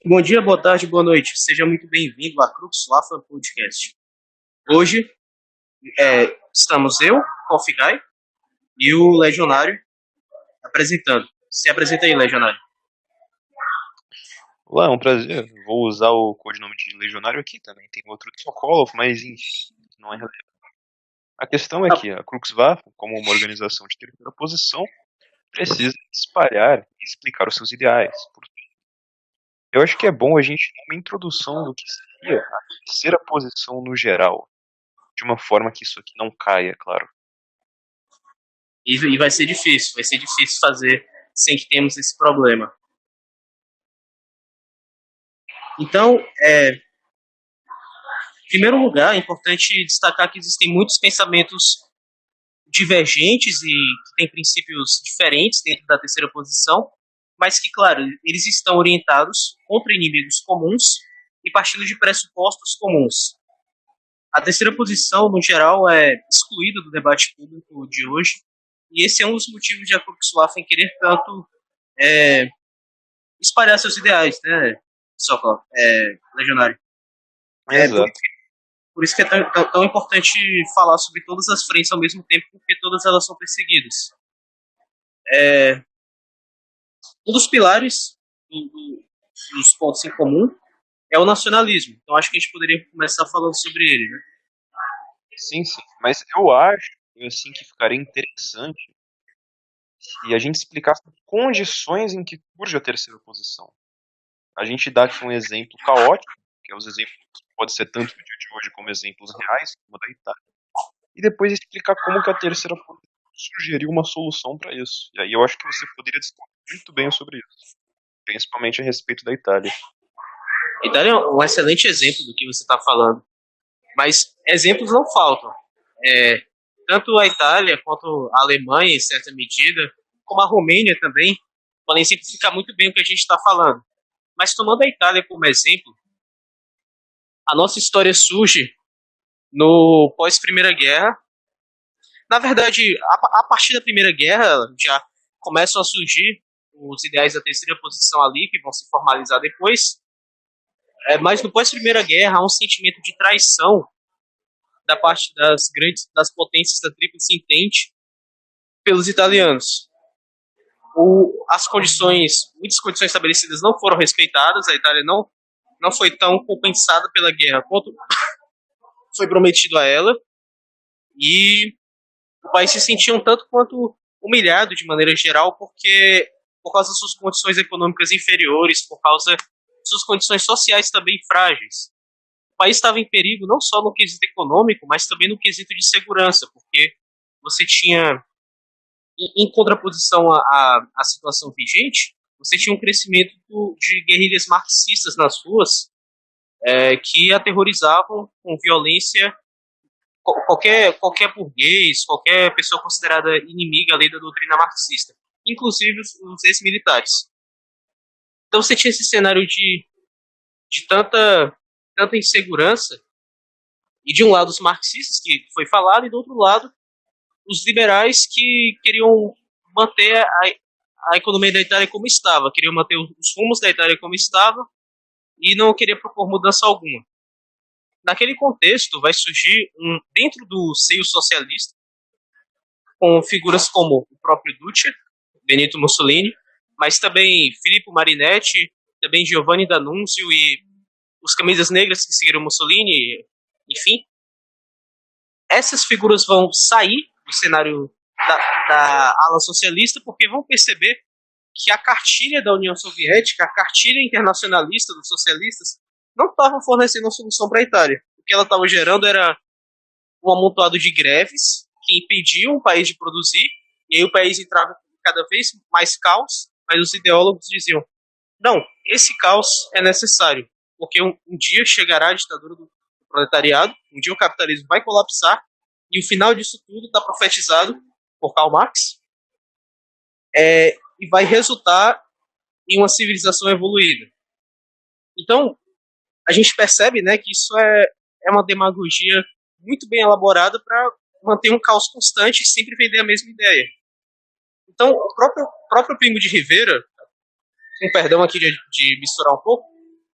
Bom dia, boa tarde, boa noite. Seja muito bem-vindo à Crux Lafa Podcast. Hoje estamos eu, Coffee Guy, e o Legionário apresentando. Se apresenta aí, Legionário. Olá, é um prazer. Vou usar o codinome de Legionário aqui também. Tem outro de Sokolov, mas enfim, não é relevante. A questão é Ah, que a Kriegswaffe, como uma organização de terceira posição, precisa espalhar e explicar os seus ideais. Eu acho que é bom a gente dar uma introdução do que seria a terceira posição no geral, de uma forma que isso aqui não caia, claro. e vai ser difícil fazer sem que tenhamos esse problema. Então, em primeiro lugar, é importante destacar que existem muitos pensamentos divergentes e que têm princípios diferentes dentro da terceira posição, mas que, claro, eles estão orientados contra inimigos comuns e partindo de pressupostos comuns. A terceira posição, no geral, é excluída do debate público de hoje, e esse é um dos motivos de a Volkswagen querer tanto é, espalhar seus ideais, né, Sokol, Legionário. É por, Exato. por isso que é tão importante falar sobre todas as frentes ao mesmo tempo, porque todas elas são perseguidas. Um dos pilares dos pontos em comum é o nacionalismo. Então acho que a gente poderia começar falando sobre ele, né? Sim, sim. Mas eu acho, assim, que ficaria interessante se a gente explicasse as condições em que surge a terceira posição. A gente dá aqui um exemplo caótico, que é os exemplos pode ser tanto no dia de hoje como exemplos reais, como o da Itália, e depois explicar como que a terceira posição sugeriu uma solução para isso. E aí eu acho que você poderia discutir muito bem sobre isso, principalmente a respeito da Itália. A Itália é um excelente exemplo do que você está falando, mas exemplos não faltam. É, Tanto a Itália quanto a Alemanha, em certa medida, como a Romênia também, podem exemplificar muito bem o que a gente está falando. Mas tomando a Itália como exemplo, a nossa história surge no pós-Primeira Guerra. Na verdade, a partir da Primeira Guerra já começam a surgir os ideais da terceira posição ali, que vão se formalizar depois. Mas no pós-Primeira Guerra há um sentimento de traição da parte das potências da Tríplice Entente pelos italianos. Muitas condições estabelecidas não foram respeitadas, a Itália não foi tão compensada pela guerra quanto foi prometido a ela, e o país se sentia um tanto quanto humilhado de maneira geral, porque por causa das suas condições econômicas inferiores, por causa de suas condições sociais também frágeis. O país estava em perigo não só no quesito econômico, mas também no quesito de segurança, porque você tinha, em contraposição à situação vigente, você tinha um crescimento de guerrilhas marxistas nas ruas, que aterrorizavam com violência qualquer burguês, qualquer pessoa considerada inimiga ali da doutrina marxista, inclusive os ex-militares. Então você tinha esse cenário de tanta insegurança, e de um lado os marxistas, que foi falado, e do outro lado os liberais que queriam manter a economia da Itália como estava, queriam manter os rumos da Itália como estava e não queria propor mudança alguma. Naquele contexto, vai surgir dentro do seio socialista, com figuras como o próprio Duce, Benito Mussolini, mas também Filippo Marinetti, também Giovanni D'Annunzio e os camisas negras que seguiram Mussolini, enfim. Essas figuras vão sair do cenário da ala socialista porque vão perceber que a cartilha da União Soviética, a cartilha internacionalista dos socialistas, não estavam fornecendo uma solução para a Itália. O que ela estava gerando era um amontoado de greves que impediam o país de produzir, e aí o país entrava em cada vez mais caos, mas os ideólogos diziam: não, esse caos é necessário, porque um dia chegará a ditadura do proletariado, um dia o capitalismo vai colapsar, e o final disso tudo está profetizado por Karl Marx, e vai resultar em uma civilização evoluída. Então, a gente percebe, né, que isso é uma demagogia muito bem elaborada para manter um caos constante e sempre vender a mesma ideia. Então, o próprio Primo de Rivera, com perdão aqui de misturar um pouco,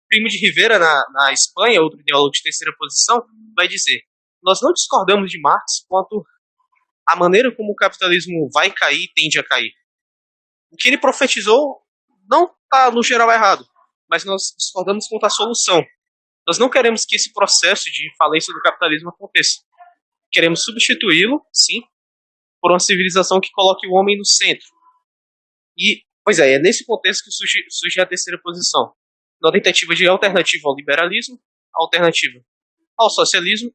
Primo de Rivera, na Espanha, outro ideólogo de terceira posição, vai dizer: nós não discordamos de Marx quanto à maneira como o capitalismo vai cair e tende a cair. O que ele profetizou não está, no geral, errado, mas nós discordamos quanto à solução. Nós não queremos que esse processo de falência do capitalismo aconteça. Queremos substituí-lo, sim, por uma civilização que coloque o homem no centro. E, pois é nesse contexto que surge a terceira posição. Na tentativa de alternativa ao liberalismo, alternativa ao socialismo,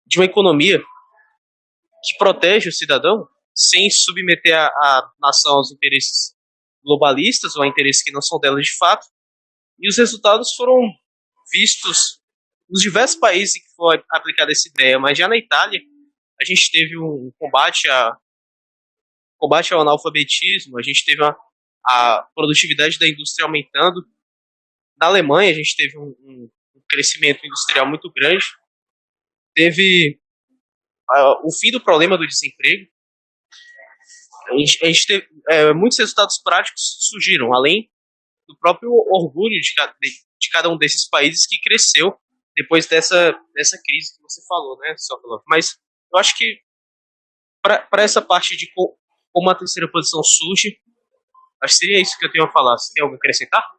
de uma economia que protege o cidadão sem submeter a nação aos interesses globalistas ou a interesses que não são dela de fato. E os resultados foram vistos nos diversos países em que foi aplicada essa ideia, mas já na Itália a gente teve um combate ao analfabetismo, a gente teve a produtividade da indústria aumentando. Na Alemanha a gente teve um crescimento industrial muito grande, teve o fim do problema do desemprego. A gente teve muitos resultados práticos surgiram, além do próprio orgulho de cada um desses países que cresceu depois dessa crise que você falou, né, Sokolov? Mas eu acho que para essa parte de como a terceira posição surge, acho que seria isso que eu tenho a falar. Você tem algo a acrescentar?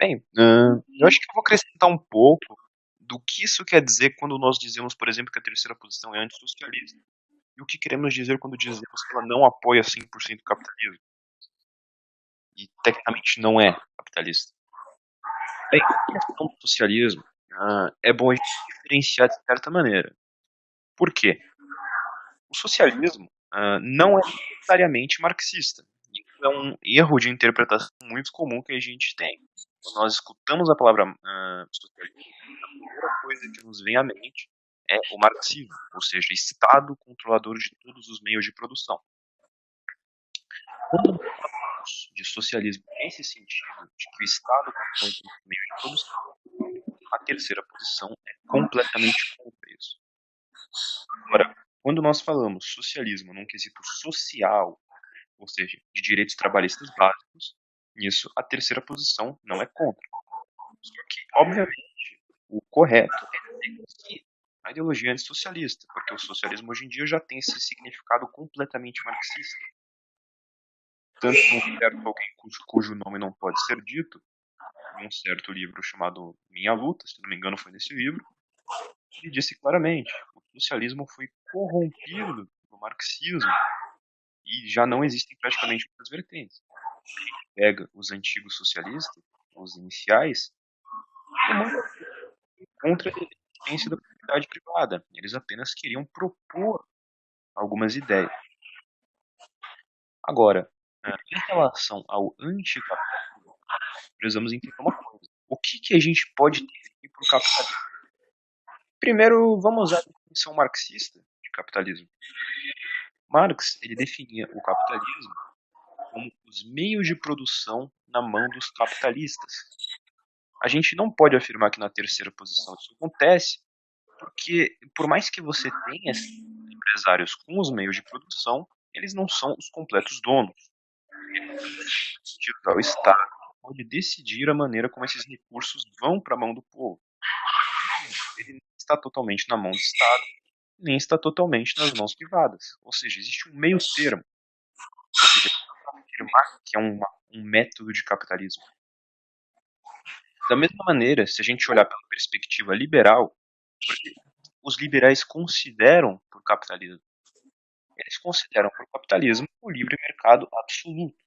Bem, eu acho que eu vou acrescentar um pouco do que isso quer dizer quando nós dizemos, por exemplo, que a terceira posição é antissocialista. E o que queremos dizer quando dizemos que ela não apoia 100% o capitalismo. E, tecnicamente, não é capitalista. Bem, a questão do socialismo é bom a gente diferenciar de certa maneira. Por quê? O socialismo não é necessariamente marxista. Isso é um erro de interpretação muito comum que a gente tem. Quando nós escutamos a palavra socialismo, a primeira coisa que nos vem à mente é o marxismo, ou seja, Estado controlador de todos os meios de produção. Quando nós falamos de socialismo nesse sentido, de que o Estado controla todos os meios de produção, a terceira posição é completamente contra isso. Agora, quando nós falamos socialismo num quesito social, ou seja, de direitos trabalhistas básicos, nisso a terceira posição não é contra. Só que, obviamente, o correto é dizer que a ideologia é antissocialista, porque o socialismo hoje em dia já tem esse significado completamente marxista. Tanto que um certo alguém cujo nome não pode ser dito, em um certo livro chamado Minha Luta, se não me engano foi nesse livro, ele disse claramente, o socialismo foi corrompido pelo marxismo e já não existem praticamente outras vertentes. A gente pega os antigos socialistas, os iniciais, contra a existência da propriedade privada. Eles apenas queriam propor algumas ideias. Agora, em relação ao anticapitalismo, precisamos entender uma coisa. O que a gente pode definir por capitalismo? Primeiro, vamos usar a definição marxista de capitalismo. Marx ele definia o capitalismo como os meios de produção na mão dos capitalistas. A gente não pode afirmar que na terceira posição isso acontece, porque por mais que você tenha empresários com os meios de produção, eles não são os completos donos. O Estado pode decidir a maneira como esses recursos vão para a mão do povo. Ele não está totalmente na mão do Estado, nem está totalmente nas mãos privadas. Ou seja, existe um meio termo. Ou seja, afirmar que é um método de capitalismo. Da mesma maneira, se a gente olhar pela perspectiva liberal, porque os liberais consideram por capitalismo? Eles consideram por capitalismo o livre mercado absoluto.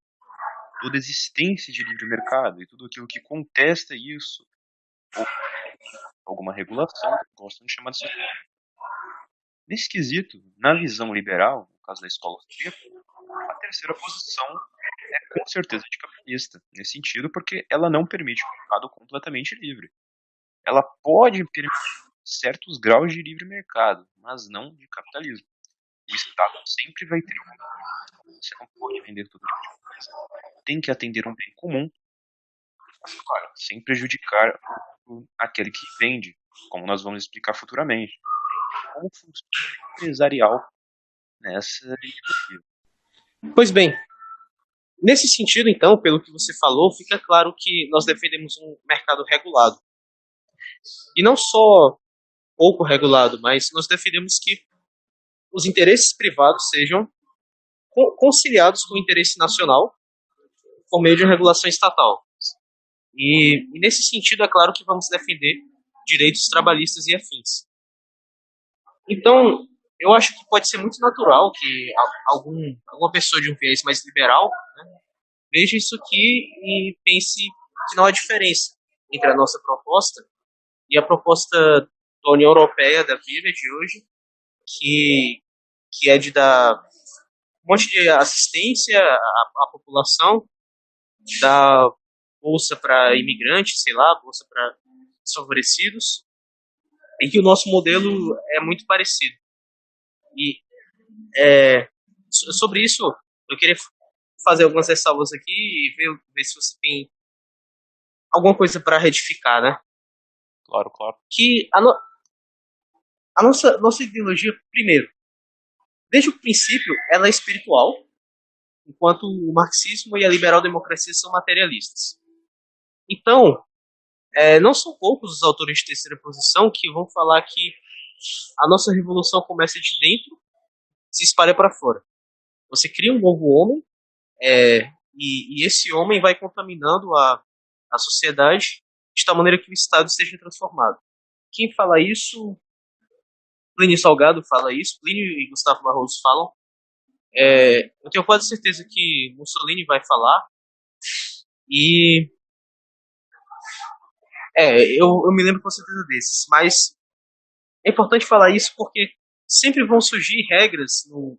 Toda existência de livre mercado e tudo aquilo que contesta isso, ou alguma regulação, gostam de chamar de socialismo. Nesse quesito, na visão liberal, no caso da escola austríaca, a terceira posição é com certeza de capitalista, nesse sentido, porque ela não permite um mercado completamente livre. Ela pode permitir certos graus de livre mercado, mas não de capitalismo. O Estado sempre vai ter um. Você não pode vender tudo de coisa. Tem que atender um bem comum, mas claro, sem prejudicar aquele que vende, como nós vamos explicar futuramente. Como funciona o empresarial nessa iniciativa. Pois bem, Nesse sentido, então, pelo que você falou, fica claro que nós defendemos um mercado regulado. E não só pouco regulado, mas nós defendemos que os interesses privados sejam conciliados com o interesse nacional por meio de uma regulação estatal. E nesse sentido, é claro que vamos defender direitos trabalhistas e afins. Então, eu acho que pode ser muito natural que alguma pessoa de um viés mais liberal, né, veja isso aqui e pense que não há diferença entre a nossa proposta e a proposta da União Europeia da vida de hoje, que, que é de dar um monte de assistência à população, dar bolsa para imigrantes, sei lá, bolsa para desfavorecidos, e que o nosso modelo é muito parecido. E sobre isso, eu queria fazer algumas ressalvas aqui e ver se você tem alguma coisa para retificar, né? Claro, claro. Que a nossa ideologia, primeiro, desde o princípio, ela é espiritual, enquanto o marxismo e a liberal-democracia são materialistas. Então, não são poucos os autores de terceira posição que vão falar que a nossa revolução começa de dentro, se espalha para fora. Você cria um novo homem, e esse homem vai contaminando a sociedade de tal maneira que o Estado seja transformado. Quem fala isso? Plínio Salgado fala isso, Plínio e Gustavo Barroso falam. Eu tenho quase certeza que Mussolini vai falar. E eu me lembro com certeza desses. Mas é importante falar isso porque sempre vão surgir regras no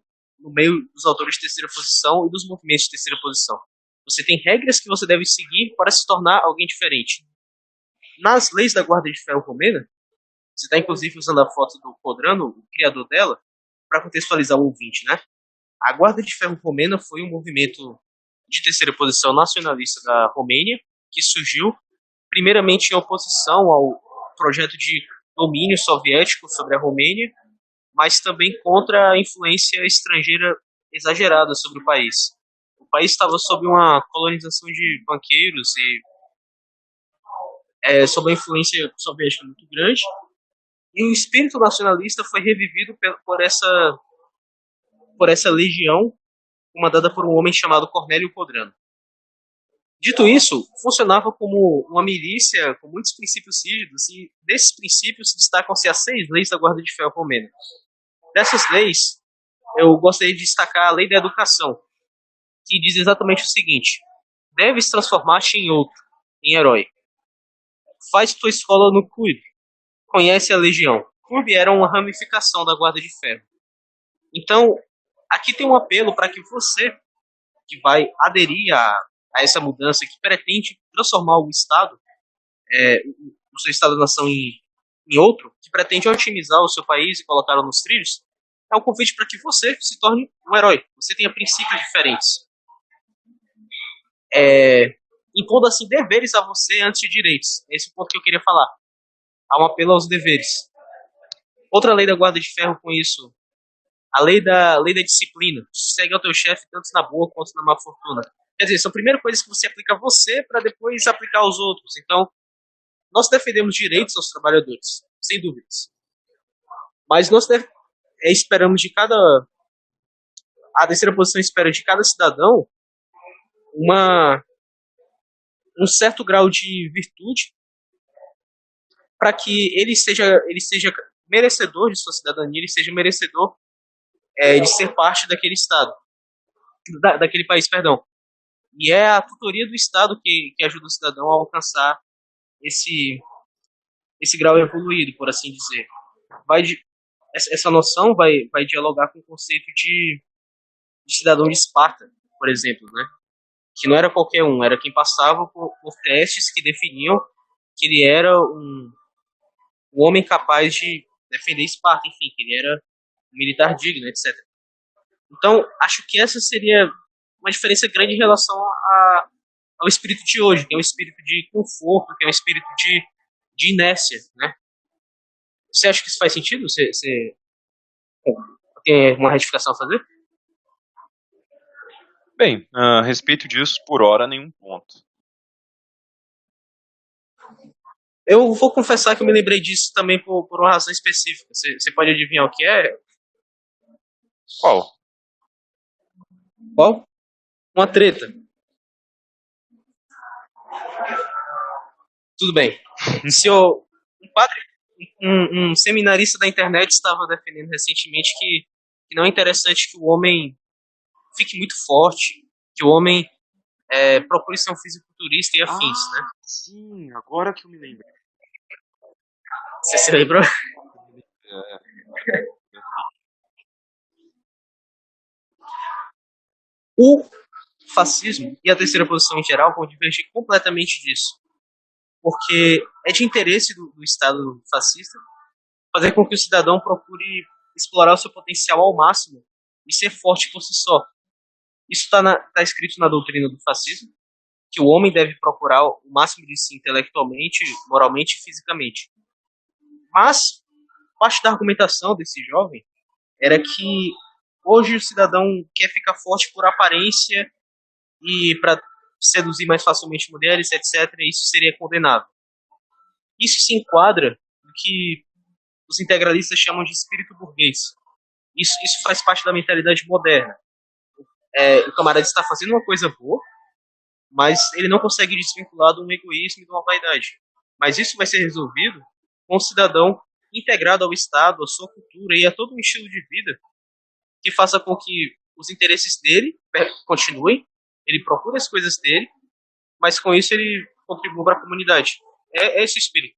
meio dos autores de terceira posição e dos movimentos de terceira posição. Você tem regras que você deve seguir para se tornar alguém diferente. Nas leis da Guarda de Ferro Romena, você está inclusive usando a foto do Codrano, o criador dela, para contextualizar o ouvinte, né? A Guarda de Ferro Romena foi um movimento de terceira posição nacionalista da Romênia, que surgiu primeiramente em oposição ao projeto de domínio soviético sobre a Romênia, mas também contra a influência estrangeira exagerada sobre o país. O país estava sob uma colonização de banqueiros e sob a influência soviética muito grande, e o espírito nacionalista foi revivido por essa legião comandada por um homem chamado Cornélio Codrano. Dito isso, funcionava como uma milícia com muitos princípios rígidos, e desses princípios destacam-se as 6 leis da Guarda de Ferro Romena. Dessas leis, eu gostaria de destacar a Lei da Educação, que diz exatamente o seguinte: deves transformar-te em outro, em herói. Faz tua escola no clube, conhece a legião. O clube era uma ramificação da Guarda de Ferro. Então, aqui tem um apelo para que você, que vai aderir a essa mudança, que pretende transformar o Estado, o seu Estado-nação em outro, que pretende otimizar o seu país e colocá-lo nos trilhos, é um convite para que você se torne um herói. Você tenha princípios diferentes. Impondo assim deveres a você antes de direitos. Esse é o ponto que eu queria falar. Há um apelo aos deveres. Outra lei da Guarda de Ferro com isso: a lei da disciplina. Segue ao teu chefe tanto na boa quanto na má fortuna. Quer dizer, são primeiro coisas que você aplica a você para depois aplicar aos outros. Então, nós defendemos direitos aos trabalhadores, sem dúvidas. Mas nós esperamos de cada... A terceira posição espera de cada cidadão um certo grau de virtude para que ele seja merecedor de sua cidadania, ele seja merecedor de ser parte daquele Estado, daquele país, perdão. E é a tutoria do Estado que ajuda o cidadão a alcançar esse grau evoluído, por assim dizer. Essa noção vai dialogar com o conceito de cidadão de Esparta, por exemplo, né? Que não era qualquer um, era quem passava por testes que definiam que ele era um homem capaz de defender Esparta, enfim, que ele era um militar digno, etc. Então, acho que essa seria uma diferença grande em relação ao espírito de hoje, que é um espírito de conforto, que é um espírito de inércia, né? Você acha que isso faz sentido? Você tem uma retificação a fazer? Bem, a respeito disso, por hora, nenhum ponto. Eu vou confessar que eu me lembrei disso também por uma razão específica. Você pode adivinhar o que é? Qual? Qual? Uma treta. Tudo bem. Se eu, um padre, um seminarista da internet estava defendendo recentemente que não é interessante que o homem fique muito forte, que o homem procure ser um fisiculturista e afins, né? Sim, agora que eu me lembro. Você se lembrou? É, O fascismo e a terceira posição em geral vão divergir completamente disso, porque é de interesse do Estado fascista fazer com que o cidadão procure explorar o seu potencial ao máximo e ser forte por si só. Isso está escrito na doutrina do fascismo, que o homem deve procurar o máximo de si intelectualmente, moralmente e fisicamente. Mas parte da argumentação desse jovem era que hoje o cidadão quer ficar forte por aparência e para seduzir mais facilmente mulheres, etc. Isso seria condenável. Isso se enquadra no que os integralistas chamam de espírito burguês. Isso faz parte da mentalidade moderna. O camarada está fazendo uma coisa boa, mas ele não consegue desvincular de um egoísmo e de uma vaidade. Mas isso vai ser resolvido com o cidadão integrado ao Estado, à sua cultura e a todo um estilo de vida que faça com que os interesses dele continuem, ele procure as coisas dele, mas com isso ele contribua para a comunidade. É esse o espírito.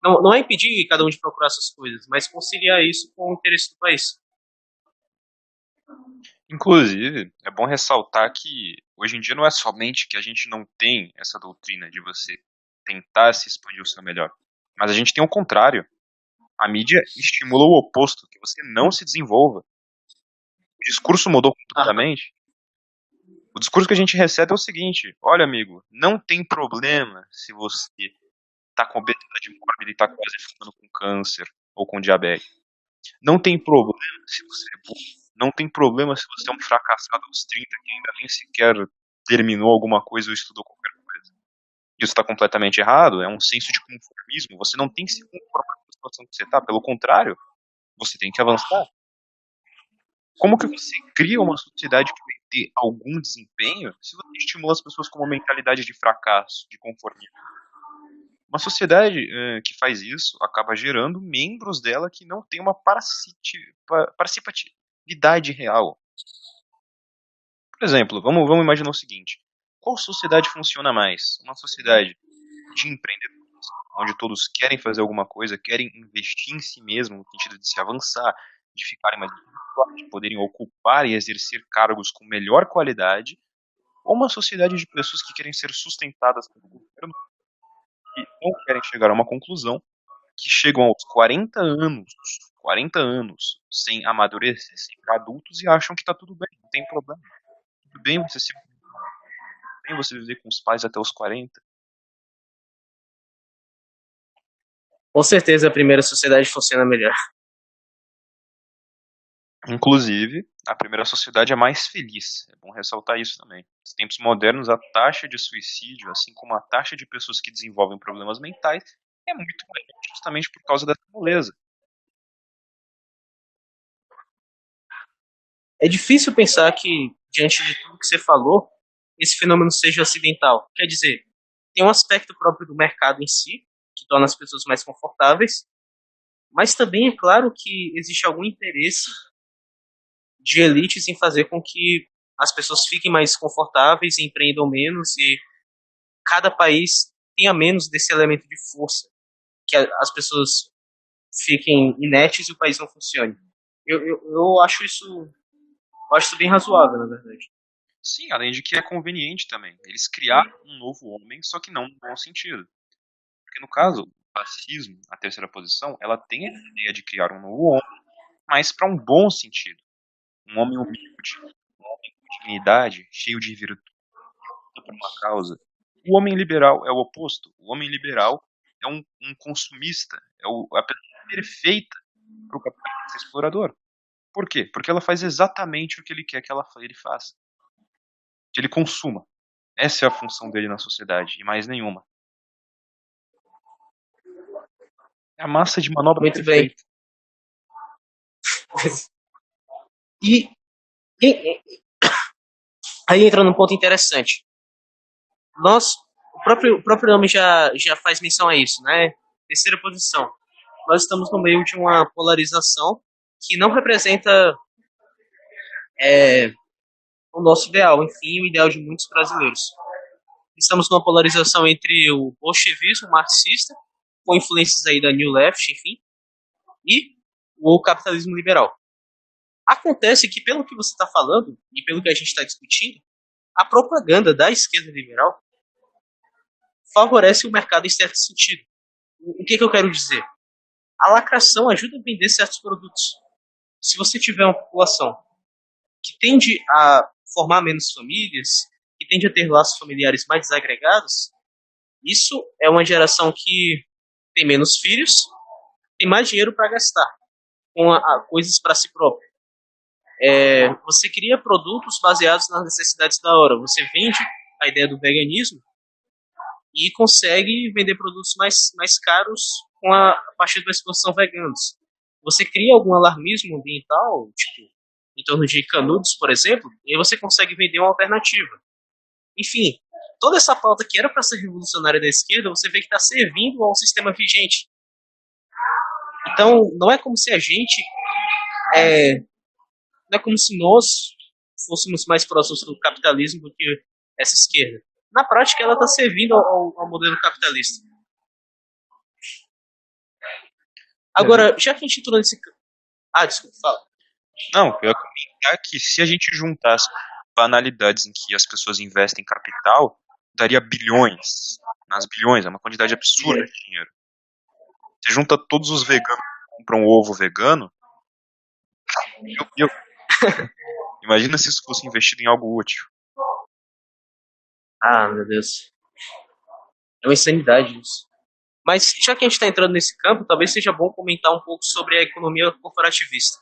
Não é impedir cada um de procurar suas coisas, mas conciliar isso com o interesse do país. inclusive, é bom ressaltar que hoje em dia não é somente que a gente não tem essa doutrina de você tentar se expandir o seu melhor, mas a gente tem o contrário. A mídia estimula o oposto, que você não se desenvolva. O discurso mudou Ah, completamente. O discurso que a gente recebe é o seguinte: olha, amigo, não tem problema se você tá com obesidade mórbida e tá quase ficando com câncer ou com diabetes. Não tem problema se você é burro. Não tem problema se você é um fracassado aos 30 que ainda nem sequer terminou alguma coisa ou estudou qualquer coisa. Isso está completamente errado, é um senso de conformismo. Você não tem que se conformar com a situação que você está, pelo contrário, você tem que avançar. Como que você cria uma sociedade que vai ter algum desempenho se você estimula as pessoas com uma mentalidade de fracasso, de conformismo? Uma sociedade que faz isso acaba gerando membros dela que não têm uma participatividade real. Por exemplo, vamos imaginar o seguinte: qual sociedade funciona mais? Uma sociedade de empreendedores, onde todos querem fazer alguma coisa, querem investir em si mesmo, no sentido de se avançar, de ficarem mais de poderem ocupar e exercer cargos com melhor qualidade, ou uma sociedade de pessoas que querem ser sustentadas pelo governo e não querem chegar a uma conclusão, que chegam aos 40 anos, sem amadurecer, sem ficar adultos e acham que está tudo bem, não tem problema. Tudo bem você se bem você viver com os pais até os 40. com certeza a primeira sociedade funciona melhor. Inclusive, a primeira sociedade é mais feliz. É bom ressaltar isso também. Nos tempos modernos, a taxa de suicídio, assim como a taxa de pessoas que desenvolvem problemas mentais, é muito grande, justamente por causa dessa moleza. É difícil pensar que, diante de tudo que você falou, esse fenômeno seja acidental. Quer dizer, tem um aspecto próprio do mercado em si, que torna as pessoas mais confortáveis, mas também é claro que existe algum interesse de elites em fazer com que as pessoas fiquem mais confortáveis, empreendam menos e cada país tenha menos desse elemento de força, que as pessoas fiquem inertes e o país não funcione. Eu acho isso bem razoável, na verdade. Sim, além de que é conveniente também. Eles criaram um novo homem, só que não no bom sentido. Porque no caso, o fascismo, a terceira posição, ela tem a ideia de criar um novo homem, mas para um bom sentido. Um homem humilde, um homem com dignidade, cheio de virtude para uma causa. O homem liberal é o oposto. O homem liberal é um consumista, a pessoa perfeita para o capitalista explorador. Por quê? Porque ela faz exatamente o que ele quer que ele faça. que ele consuma. Essa é a função dele na sociedade, e mais nenhuma. É a massa de manobra Muito bem. perfeita. E, e- aí entra num ponto interessante. Nós, o próprio nome já faz menção a isso, né? Terceira posição. Nós estamos no meio de uma polarização que não representa o nosso ideal, enfim, o ideal de muitos brasileiros. Estamos numa polarização entre o bolchevismo marxista, com influências aí da New Left, enfim, e o capitalismo liberal. Acontece que, pelo que você está falando e pelo que a gente está discutindo, a propaganda da esquerda liberal favorece o mercado em certo sentido. O que eu quero dizer? A lacração ajuda a vender certos produtos. Se você tiver uma população que tende a formar menos famílias, que tende a ter laços familiares mais desagregados, isso é uma geração que tem menos filhos, tem mais dinheiro para gastar com coisas para si próprio. Você cria produtos baseados nas necessidades da hora. Você vende a ideia do veganismo e consegue vender produtos mais caros a partir da exposição veganos. Você cria algum alarmismo ambiental, tipo, em torno de canudos, por exemplo, e aí você consegue vender uma alternativa. Enfim, toda essa pauta que era para ser revolucionária da esquerda, você vê que está servindo ao sistema vigente. Então, não é como se a gente, não é como se nós fôssemos mais próximos do capitalismo do que essa esquerda. Na prática, ela está servindo ao modelo capitalista. Agora, já que a gente entrou nesse... Ah, desculpa, fala. Não, eu ia comentar que se a gente juntar as banalidades em que as pessoas investem capital, daria bilhões. Nas bilhões, é uma quantidade absurda de dinheiro. Você junta todos os veganos que compram ovo vegano, imagina se isso fosse investido em algo útil. Ah, meu Deus. É uma insanidade isso. Mas já que a gente está entrando nesse campo, talvez seja bom comentar um pouco sobre a economia corporativista.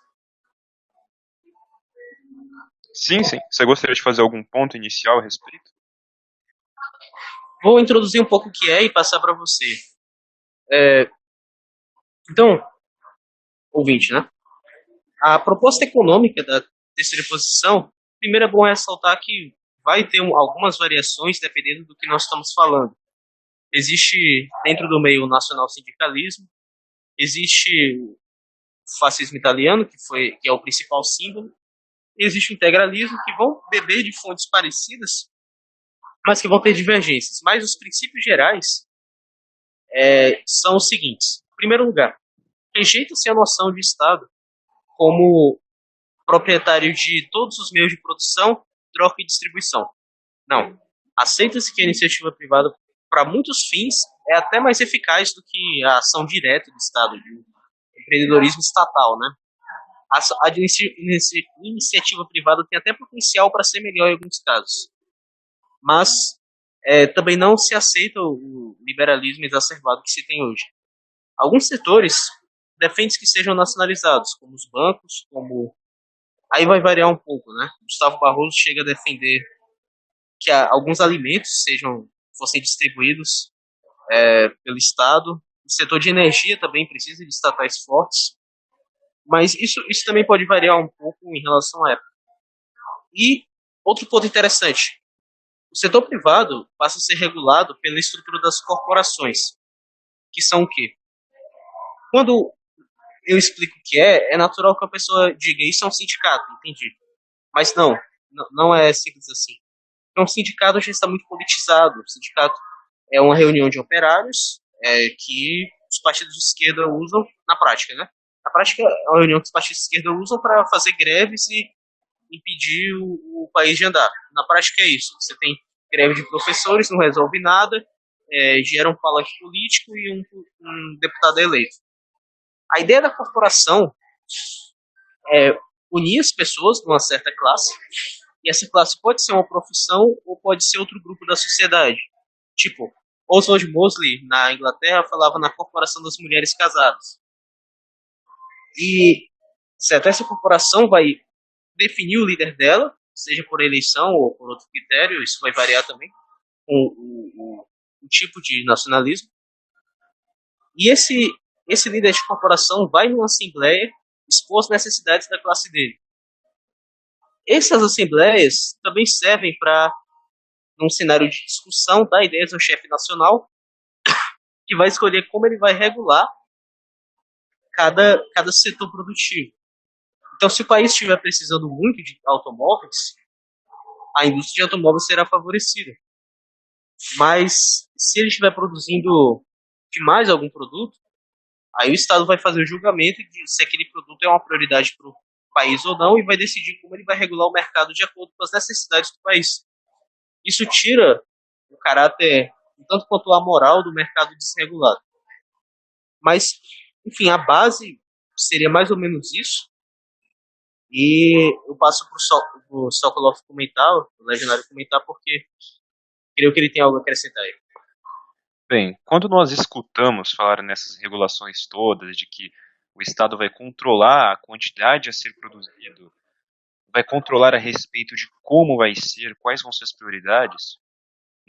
Sim, sim. Você gostaria de fazer algum ponto inicial a respeito? Vou introduzir um pouco o que é e passar para você. Então, ouvinte, né? A proposta econômica da terceira posição, primeiro é bom ressaltar que vai ter algumas variações dependendo do que nós estamos falando. Existe dentro do meio nacional sindicalismo, existe o fascismo italiano, que é o principal símbolo, e existe o integralismo, que vão beber de fontes parecidas, mas que vão ter divergências. Mas os princípios gerais são os seguintes. Em primeiro lugar, rejeita-se a noção de Estado como proprietário de todos os meios de produção, troca e distribuição. Não. Aceita-se que a iniciativa privada, para muitos fins, é até mais eficaz do que a ação direta do Estado, do empreendedorismo estatal, né? A iniciativa privada tem até potencial para ser melhor em alguns casos. Mas também não se aceita o liberalismo exacerbado que se tem hoje. Alguns setores defendem que sejam nacionalizados, como os bancos, como... Aí vai variar um pouco, né? Gustavo Barroso chega a defender que alguns alimentos fossem distribuídos pelo Estado. O setor de energia também precisa de estatais fortes. Mas isso também pode variar um pouco em relação à época. E outro ponto interessante. O setor privado passa a ser regulado pela estrutura das corporações, que são o quê? Quando eu explico o que é natural que a pessoa diga isso é um sindicato, entendi. Mas não é simples assim. Então, o sindicato já está muito politizado. O sindicato é uma reunião de operários que os partidos de esquerda usam na prática, né? Na prática, é uma reunião que os partidos de esquerda usam para fazer greves e impedir o país de andar. Na prática é isso. Você tem greve de professores, não resolve nada, gera um palanque político e um deputado eleito. A ideia da corporação é unir as pessoas de uma certa classe, e essa classe pode ser uma profissão ou pode ser outro grupo da sociedade. Tipo, Oswald Mosley, na Inglaterra, falava na corporação das mulheres casadas. E certo, essa corporação vai definir o líder dela, seja por eleição ou por outro critério, isso vai variar também com o tipo de nacionalismo. E esse líder de corporação vai numa assembleia expor as necessidades da classe dele. Essas assembleias também servem para, num cenário de discussão, dar ideias ao chefe nacional, que vai escolher como ele vai regular cada setor produtivo. Então, se o país estiver precisando muito de automóveis, a indústria de automóveis será favorecida. Mas se ele estiver produzindo demais algum produto, aí o Estado vai fazer o julgamento de se aquele produto é uma prioridade para o país ou não e vai decidir como ele vai regular o mercado de acordo com as necessidades do país. Isso tira o caráter, tanto quanto a moral do mercado desregulado. Mas, enfim, a base seria mais ou menos isso. E eu passo para o Sokolov comentar, o Legionário comentar, porque creio que ele tem algo a acrescentar aí. Bem, quando nós escutamos falar nessas regulações todas de que o Estado vai controlar a quantidade a ser produzido, vai controlar a respeito de como vai ser, quais vão ser as prioridades,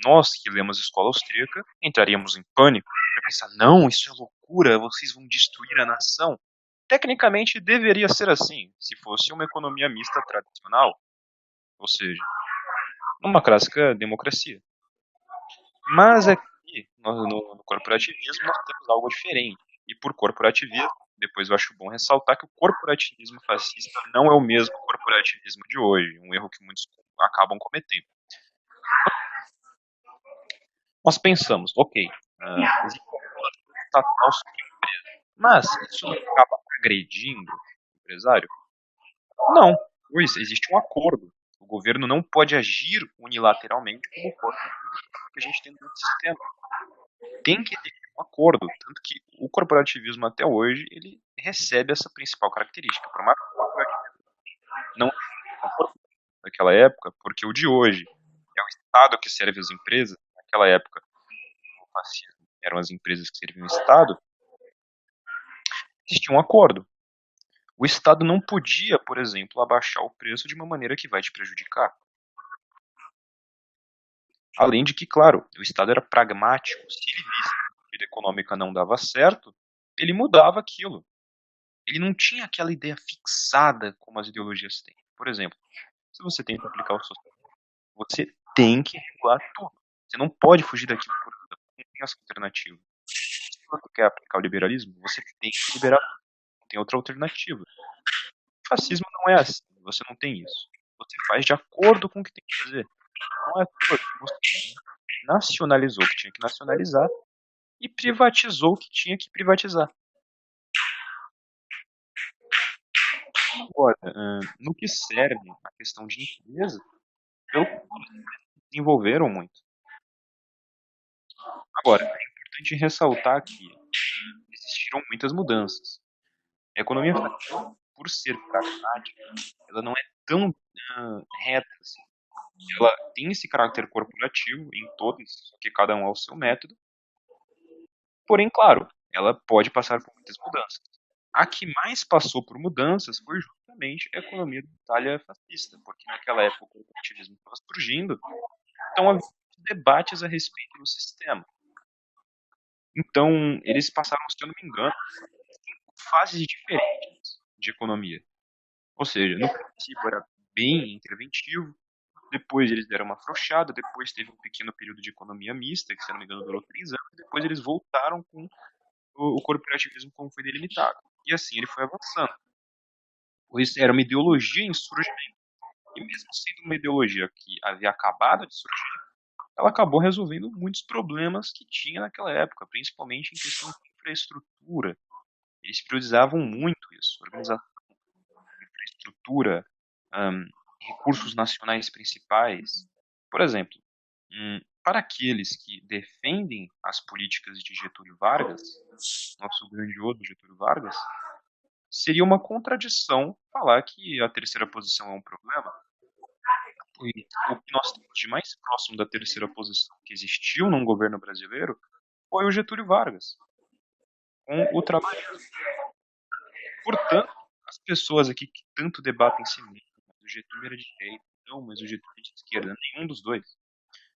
nós que lemos escola austríaca entraríamos em pânico para pensar, não, isso é loucura, vocês vão destruir a nação. Tecnicamente deveria ser assim, se fosse uma economia mista tradicional, ou seja, uma clássica democracia. Mas aqui, no corporativismo, nós temos algo diferente. E por corporativismo, depois eu acho bom ressaltar que o corporativismo fascista não é o mesmo corporativismo de hoje, um erro que muitos acabam cometendo. Nós pensamos, ok, existe uma estatal sobre a empresa, mas isso não acaba agredindo o empresário? Não, pois existe um acordo. O governo não pode agir unilateralmente como forma que a gente tem no sistema. Tem que ter um acordo, tanto que o corporativismo até hoje ele recebe essa principal característica. Por mais que o corporativismo não seja naquela época, porque o de hoje é o Estado que serve as empresas, naquela época o fascismo eram as empresas que serviam o Estado, existia um acordo. O Estado não podia, por exemplo, abaixar o preço de uma maneira que vai te prejudicar. Além de que, claro, o Estado era pragmático. Se ele visse que a vida econômica não dava certo, ele mudava aquilo. Ele não tinha aquela ideia fixada como as ideologias têm. Por exemplo, se você tenta aplicar o socialismo, você tem que regular tudo. Você não pode fugir daquilo por tudo. Não tem essa alternativa. Se você quer aplicar o liberalismo, você tem que liberar tudo. Não tem outra alternativa. O fascismo não é assim. Você não tem isso. Você faz de acordo com o que tem que fazer. Não é tudo. Você nacionalizou o que tinha que nacionalizar e privatizou o que tinha que privatizar. Agora, no que serve a questão de empresa, pelo desenvolveram muito. Agora, é importante ressaltar que existiram muitas mudanças. A economia francesa, por ser pragmática, ela não é tão reta assim. Ela tem esse caráter corporativo em todos, só que cada um ao seu método. Porém, claro, ela pode passar por muitas mudanças. A que mais passou por mudanças foi justamente a economia da Itália fascista, porque naquela época o corporativismo estava surgindo, então havia debates a respeito do sistema. Então, eles passaram, se eu não me engano, 5 fases diferentes de economia. Ou seja, no princípio era bem interventivo, depois eles deram uma afrouxada, depois teve um pequeno período de economia mista, que se eu não me engano durou 3 anos, depois eles voltaram com o corporativismo como foi delimitado. E assim ele foi avançando. Pois era uma ideologia em surgimento. E mesmo sendo uma ideologia que havia acabado de surgir, ela acabou resolvendo muitos problemas que tinha naquela época, principalmente em questão de infraestrutura. Eles priorizavam muito isso, organização, infraestrutura, recursos nacionais principais. Por exemplo, para aqueles que defendem as políticas de Getúlio Vargas, nosso grandioso Getúlio Vargas, seria uma contradição falar que a terceira posição é um problema. E o que nós temos de mais próximo da terceira posição que existiu num governo brasileiro foi o Getúlio Vargas, com o trabalho. Portanto, as pessoas aqui que tanto debatem si mesmo, o Getúlio era de direita, Não, mas o Getúlio é de esquerda. Nenhum dos dois.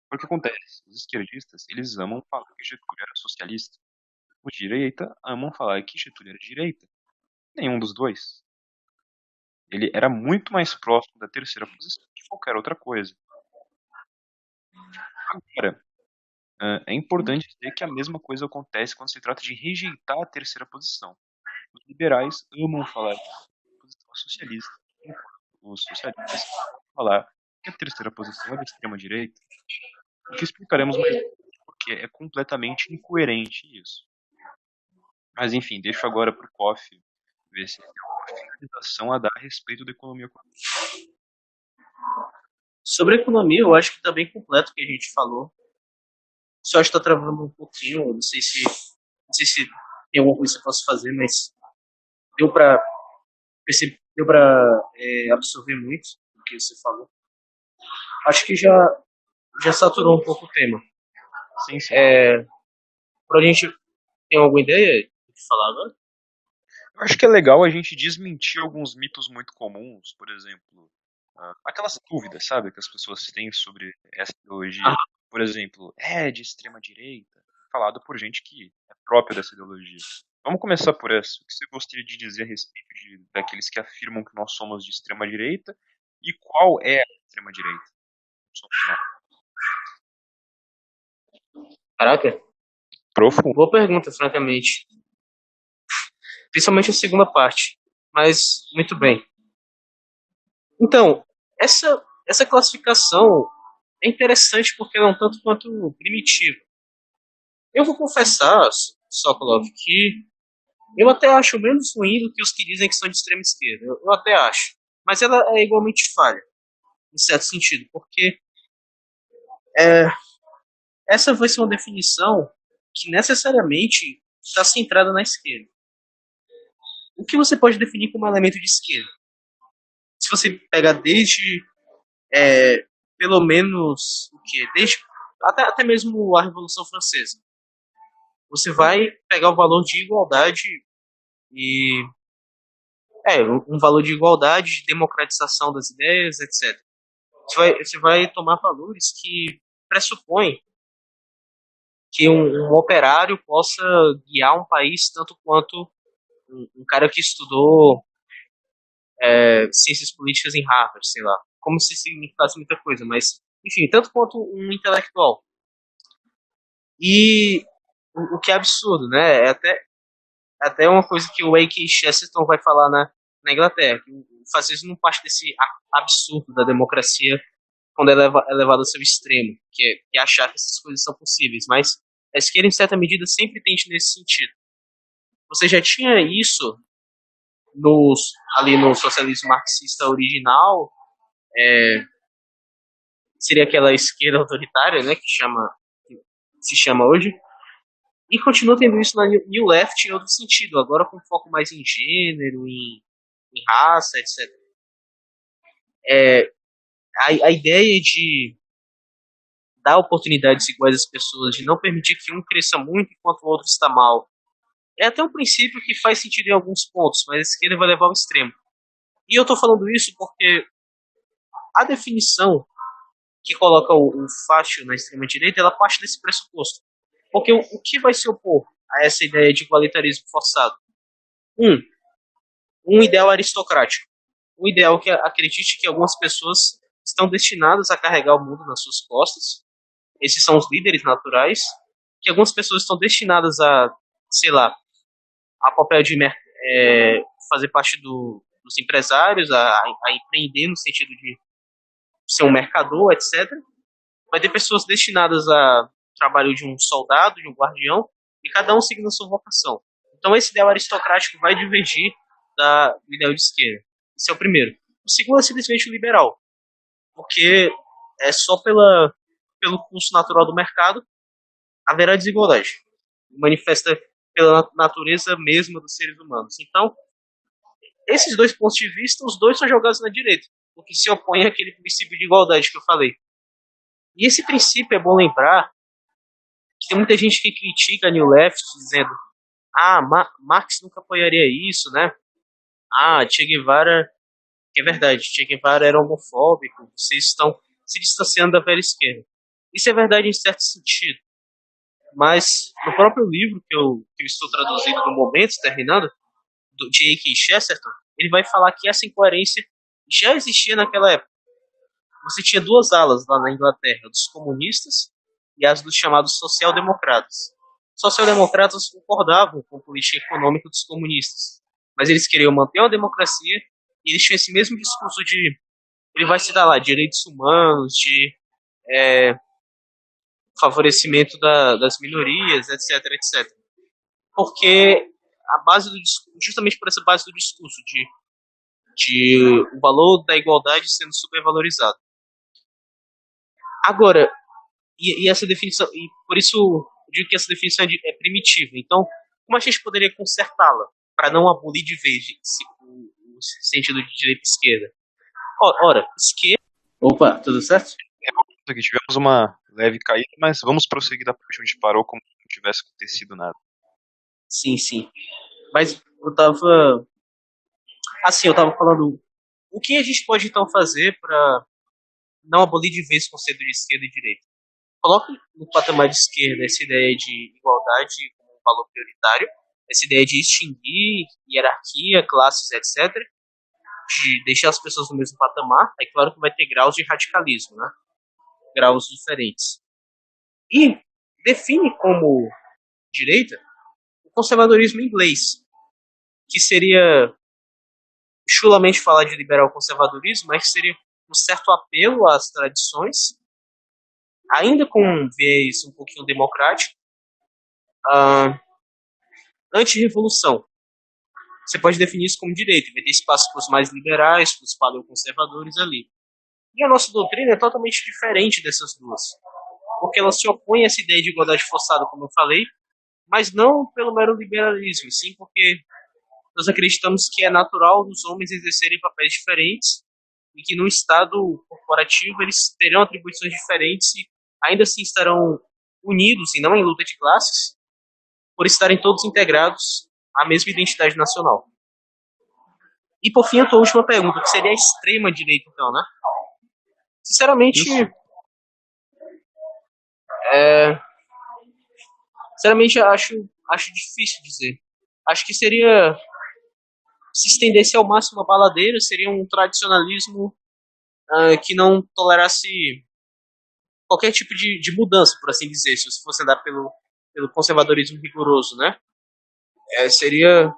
Porque acontece, os esquerdistas, eles amam falar que Getúlio era socialista. Os direita amam falar que Getúlio era de direita. Nenhum dos dois. Ele era muito mais próximo da terceira posição que qualquer outra coisa. Agora, é importante dizer que a mesma coisa acontece quando se trata de rejeitar a terceira posição. Os liberais amam falar que a posição é socialista, enquanto os socialistas amam falar que a terceira posição é da extrema-direita. O que explicaremos mais tarde, porque é completamente incoerente isso. Mas enfim, deixo agora para o Koff ver se tem alguma finalização a dar a respeito da economia. Sobre a economia, eu acho que está bem completo o que a gente falou. Só acho que está travando um pouquinho. Não sei se tem alguma coisa que eu posso fazer, mas deu para absorver muito o que você falou. Acho que já saturou um pouco o tema. Sim, sim. Pra gente ter alguma ideia de falar agora? Eu acho que é legal a gente desmentir alguns mitos muito comuns, por exemplo, aquelas dúvidas, sabe, que as pessoas têm sobre essa ideologia. Por exemplo, é de extrema direita, falado por gente que é própria dessa ideologia. Vamos começar por essa. O que você gostaria de dizer a respeito daqueles que afirmam que nós somos de extrema direita e qual é a extrema direita? Caraca, Profundo. boa pergunta, francamente. Principalmente a segunda parte. Mas, muito bem. Então, essa classificação é interessante porque não tanto quanto primitiva. Eu vou confessar, Sokolov, que eu até acho menos ruim do que os que dizem que são de extrema esquerda. Eu até acho. Mas ela é igualmente falha, em certo sentido, porque é, essa vai ser uma definição que necessariamente está centrada na esquerda. O que você pode definir como elemento de esquerda? Se você pegar desde pelo menos o que? Desde até mesmo a Revolução Francesa. Você vai pegar o valor de igualdade e um valor de igualdade, de democratização das ideias, etc. Você vai tomar valores que pressupõem que um operário possa guiar um país tanto quanto um cara que estudou ciências políticas em Harvard, sei lá. Como se significasse muita coisa, mas, enfim, tanto quanto um intelectual. E o que é absurdo, né? É até uma coisa que o A.K. Chesterton vai falar na Inglaterra. Que o fascismo não parte desse absurdo da democracia quando é levado ao seu extremo, que é achar que essas coisas são possíveis. Mas a esquerda, em certa medida, sempre tende nesse sentido. Você já tinha isso ali no socialismo marxista original, seria aquela esquerda autoritária, né, que se chama hoje, e continua tendo isso na New Left em outro sentido, agora com foco mais em gênero, em raça, etc. A ideia de dar oportunidades iguais às pessoas, de não permitir que um cresça muito enquanto o outro está mal, é até um princípio que faz sentido em alguns pontos, mas a esquerda vai levar ao extremo. E eu estou falando isso porque a definição que coloca o fácil na extrema-direita, ela parte desse pressuposto. Porque o que vai se opor a essa ideia de igualitarismo forçado? Um ideal aristocrático. Um ideal que acredite que algumas pessoas estão destinadas a carregar o mundo nas suas costas. Esses são os líderes naturais. Que algumas pessoas estão destinadas a, sei lá, a papel de fazer parte dos empresários, a empreender no sentido de ser um mercador, etc. Vai ter pessoas destinadas a trabalho de um soldado, de um guardião, e cada um seguindo a sua vocação. Então esse ideal aristocrático vai divergir do ideal de esquerda. Esse é o primeiro. O segundo é simplesmente o liberal, porque é só pelo curso natural do mercado haverá desigualdade. Manifesta pela natureza mesma dos seres humanos. Então, esses dois pontos de vista, os dois são jogados na direita, o que se opõe àquele princípio de igualdade que eu falei. E esse princípio é bom lembrar que tem muita gente que critica a New Left dizendo Marx nunca apoiaria isso, né? Che Guevara que é verdade, Che Guevara era homofóbico, vocês estão se distanciando da velha esquerda. Isso é verdade em certo sentido, mas no próprio livro que eu estou traduzindo no momento, terminando, do J.K. Chesterton, ele vai falar que essa incoerência já existia naquela época. Você tinha duas alas lá na Inglaterra, dos comunistas e as dos chamados social-democratas. Social-democratas concordavam com a política econômica dos comunistas, mas eles queriam manter uma democracia e eles tinham esse mesmo discurso de, ele vai citar lá, direitos humanos, de favorecimento das minorias, etc, etc. Porque a base do justamente por essa base do discurso de o valor da igualdade sendo supervalorizado. Agora, e essa definição, e por isso eu digo que essa definição é primitiva. Então, como a gente poderia consertá-la para não abolir de vez o sentido de direita e esquerda? Ora, esquerda. Opa, tudo certo? Aqui tivemos uma leve caída, mas vamos prosseguir da parte onde parou como se não tivesse acontecido nada. Sim, sim. Mas eu tava. Assim, eu tava falando. O que a gente pode então fazer para não abolir de vez o conceito de esquerda e direita? Coloque no patamar de esquerda essa ideia de igualdade como um valor prioritário, essa ideia de extinguir hierarquia, classes, etc., de deixar as pessoas no mesmo patamar. É claro que vai ter graus de radicalismo, né? Graus diferentes. E define como direita o conservadorismo inglês, que seria chulamente falar de liberal conservadorismo, mas que seria um certo apelo às tradições, ainda com um viés um pouquinho democrático, anti-revolução. Você pode definir isso como direito, vai ter espaço para os mais liberais, para os paleoconservadores ali. E a nossa doutrina é totalmente diferente dessas duas, porque ela se opõe a essa ideia de igualdade forçada, como eu falei, mas não pelo mero liberalismo, sim porque nós acreditamos que é natural dos homens exercerem papéis diferentes e que no estado corporativo eles terão atribuições diferentes e ainda assim estarão unidos e não em luta de classes, por estarem todos integrados à mesma identidade nacional. E por fim, a tua última pergunta, que seria a extrema direita, então, né? Sinceramente, Isso. é, sinceramente acho difícil dizer. Acho que seria, se estendesse ao máximo a baladeira, seria um tradicionalismo que não tolerasse qualquer tipo de mudança, por assim dizer, se você fosse andar pelo conservadorismo rigoroso, né? Seria.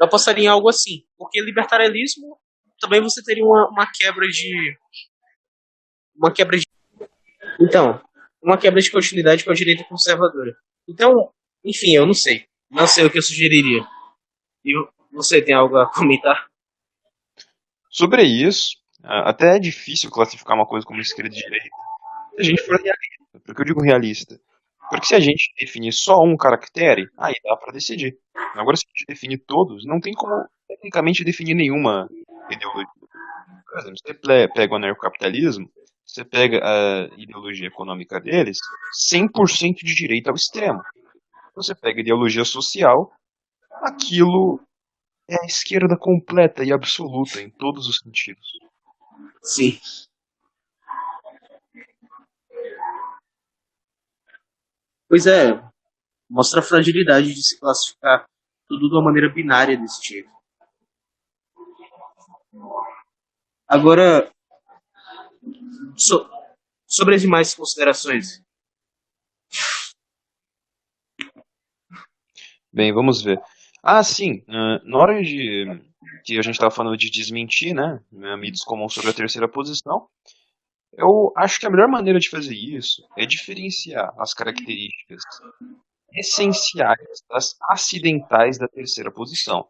Eu apostaria em algo assim. Porque libertarianismo também você teria uma quebra de. Uma quebra de. Então, uma quebra de continuidade com a direita conservadora. Então, enfim, eu não sei. Não sei o que eu sugeriria. E você tem algo a comentar? Sobre isso, até é difícil classificar uma coisa como esquerda e direita. Se a gente for realista, por que eu digo realista? Porque se a gente definir só um caractere, aí dá para decidir. Agora, se a gente definir todos, não tem como tecnicamente definir nenhuma ideologia. Por exemplo, você pega o anarcocapitalismo, você pega a ideologia econômica deles, 100% de direita ao extremo. Você pega a ideologia social, aquilo é a esquerda completa e absoluta em todos os sentidos. Sim. Pois é, mostra a fragilidade de se classificar tudo de uma maneira binária desse tipo. Agora, so, sobre as demais considerações. Bem, vamos ver. Ah, sim, na hora de que a gente estava falando de desmentir, né, mitos comuns sobre a terceira posição, eu acho que a melhor maneira de fazer isso é diferenciar as características essenciais das acidentais da terceira posição.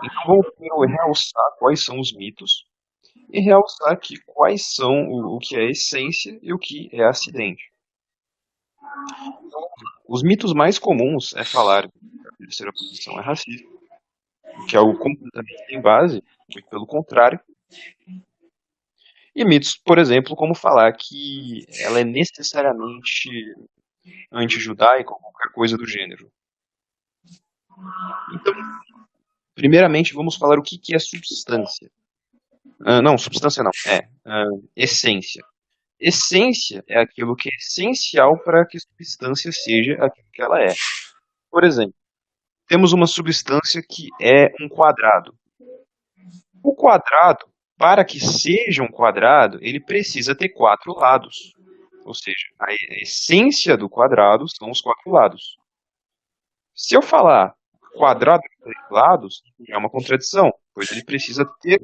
Então vamos primeiro realçar quais são os mitos e realçar aqui quais são o que é essência e o que é acidente. Os mitos mais comuns é falar que a terceira posição é racista, o que é algo completamente sem base, muito pelo contrário. E mitos, por exemplo, como falar que ela é necessariamente anti-judaica ou qualquer coisa do gênero. Então, Primeiramente, vamos falar o que é substância. Não, substância não. Essência. Essência é aquilo que é essencial para que a substância seja aquilo que ela é. Por exemplo, temos uma substância que é um quadrado. O quadrado, para que seja um quadrado, ele precisa ter 4 lados. Ou seja, a essência do quadrado são os 4 lados. Se eu falar quadrado de 3 lados, é uma contradição, pois ele precisa ter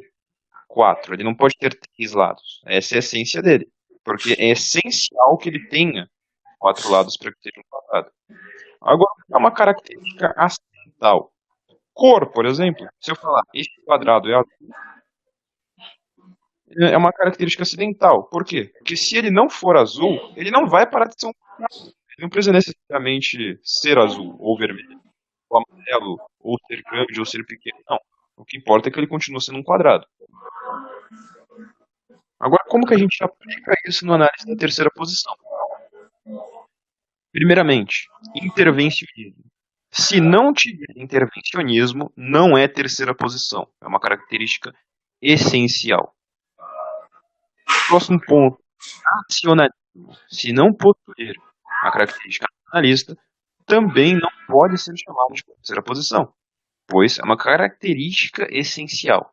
4, ele não pode ter 3 lados. Essa é a essência dele, porque é essencial que ele tenha 4 lados para que seja um quadrado. Agora, é uma característica acidental. Cor, por exemplo, se eu falar este quadrado é azul, é uma característica acidental. Por quê? Porque se ele não for azul, ele não vai parar de ser um quadrado. Ele não precisa necessariamente ser azul ou vermelho, ou amarelo, ou ser grande ou ser pequeno. Não. O que importa é que ele continua sendo um quadrado. Agora, como que a gente aplica isso na análise da terceira posição? Primeiramente, intervencionismo. Se não tiver intervencionismo, não é terceira posição. É uma característica essencial. Próximo ponto, racionalismo. Se não possuir a característica racionalista, também não pode ser chamado de terceira posição, pois é uma característica essencial.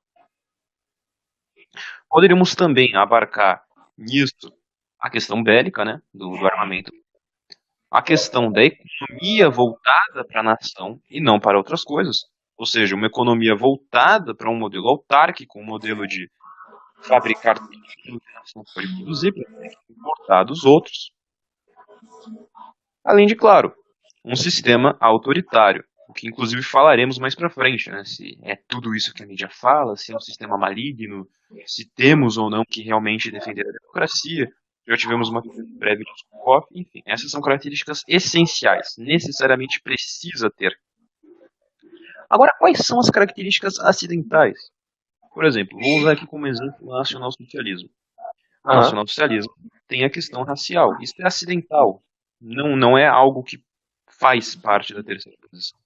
Poderíamos também abarcar nisso a questão bélica, né, do armamento, a questão da economia voltada para a nação e não para outras coisas, ou seja, uma economia voltada para um modelo autárquico, um modelo de fabricar tudo que a nação pode produzir para importar dos outros, além de, claro, um sistema autoritário, o que inclusive falaremos mais para frente, né, se é tudo isso que a mídia fala, se é um sistema maligno, se temos ou não que realmente defender a democracia. Já tivemos uma breve de Skopov, enfim, essas são características essenciais, necessariamente precisa ter. Agora, quais são as características acidentais? Por exemplo, vou usar aqui como exemplo o nacionalsocialismo. O nacionalsocialismo tem a questão racial, isso é acidental, não é algo que faz parte da terceira posição.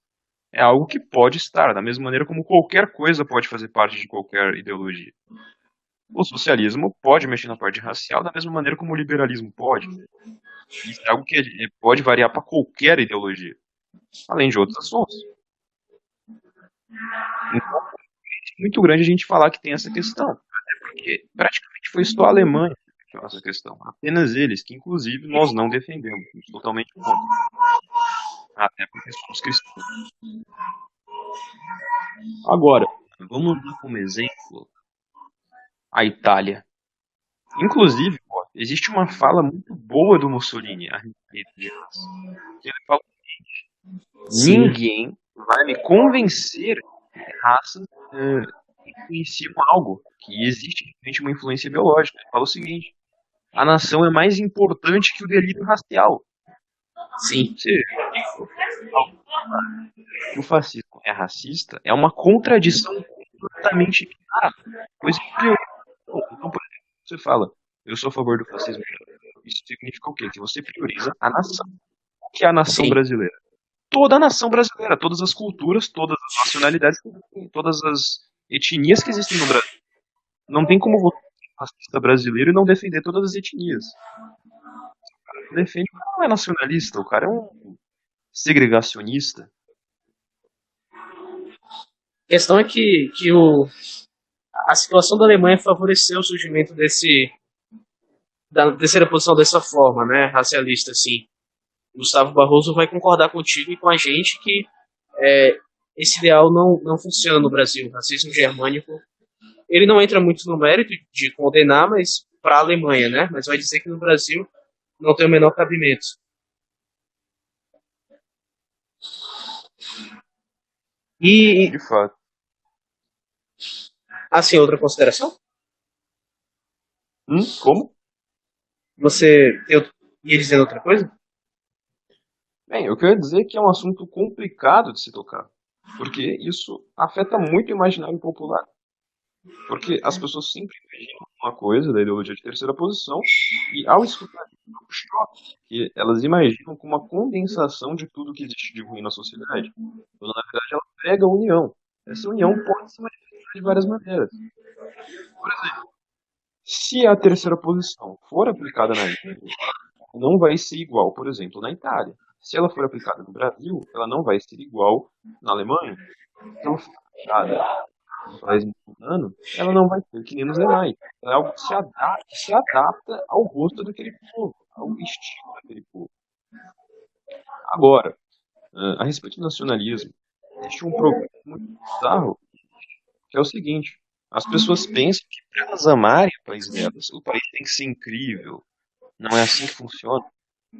É algo que pode estar, da mesma maneira como qualquer coisa pode fazer parte de qualquer ideologia. O socialismo pode mexer na parte racial da mesma maneira como o liberalismo pode. Isso é algo que pode variar para qualquer ideologia, além de outros assuntos. Então, é muito grande a gente falar que tem essa questão, até porque praticamente foi só a Alemanha que tinha essa questão. Apenas eles, que inclusive nós não defendemos, totalmente contra. Até porque somos cristãos. Agora, vamos dar como exemplo a Itália. Inclusive, existe uma fala muito boa do Mussolini a respeito de raça. Ele fala o seguinte: ninguém vai me convencer que raças influenciam algo, que existe realmente uma influência biológica. Ele fala o seguinte: a nação é mais importante que o delírio racial. Sim. Ou seja, que o fascismo é racista é uma contradição completamente clara. Pois, então, por exemplo, você fala, eu sou a favor do fascismo. Isso significa o quê? Que você prioriza a nação. O que é a nação brasileira? Toda a nação brasileira, todas as culturas, todas as nacionalidades, todas as etnias que existem no Brasil. Não tem como você ser fascista brasileiro e não defender todas as etnias. O cara que defende, o cara não é nacionalista, o cara é um segregacionista. A questão é que a situação da Alemanha favoreceu o surgimento da terceira posição dessa forma, né, racialista, assim. Gustavo Barroso vai concordar contigo e com a gente que esse ideal não funciona no Brasil. O racismo germânico, ele não entra muito no mérito de condenar, mas para a Alemanha, né? Mas vai dizer que no Brasil não tem o menor cabimento. E, De fato. assim, outra consideração? Como? Você ia dizendo outra coisa? Bem, eu quero dizer que é um assunto complicado de se tocar, porque isso afeta muito o imaginário popular. Porque as pessoas sempre imaginam uma coisa da ideologia de terceira posição e ao escutar isso, é um choque, que elas imaginam como uma condensação de tudo que existe de ruim na sociedade. Quando na verdade ela prega a união. Essa união pode se manifestar de várias maneiras. Se a terceira posição for aplicada na língua, não vai ser igual, por exemplo, na Itália. Se ela for aplicada no Brasil, ela não vai ser igual na Alemanha. Se ela for aplicada no país muçulmano, ela não vai ser que nem nos demais. Ela é algo que se adapta ao gosto daquele povo, ao estilo daquele povo. Agora, a respeito do nacionalismo, existe um problema muito bizarro, que é o seguinte: as pessoas pensam que para elas amarem o país delas, o país tem que ser incrível. Não é assim que funciona.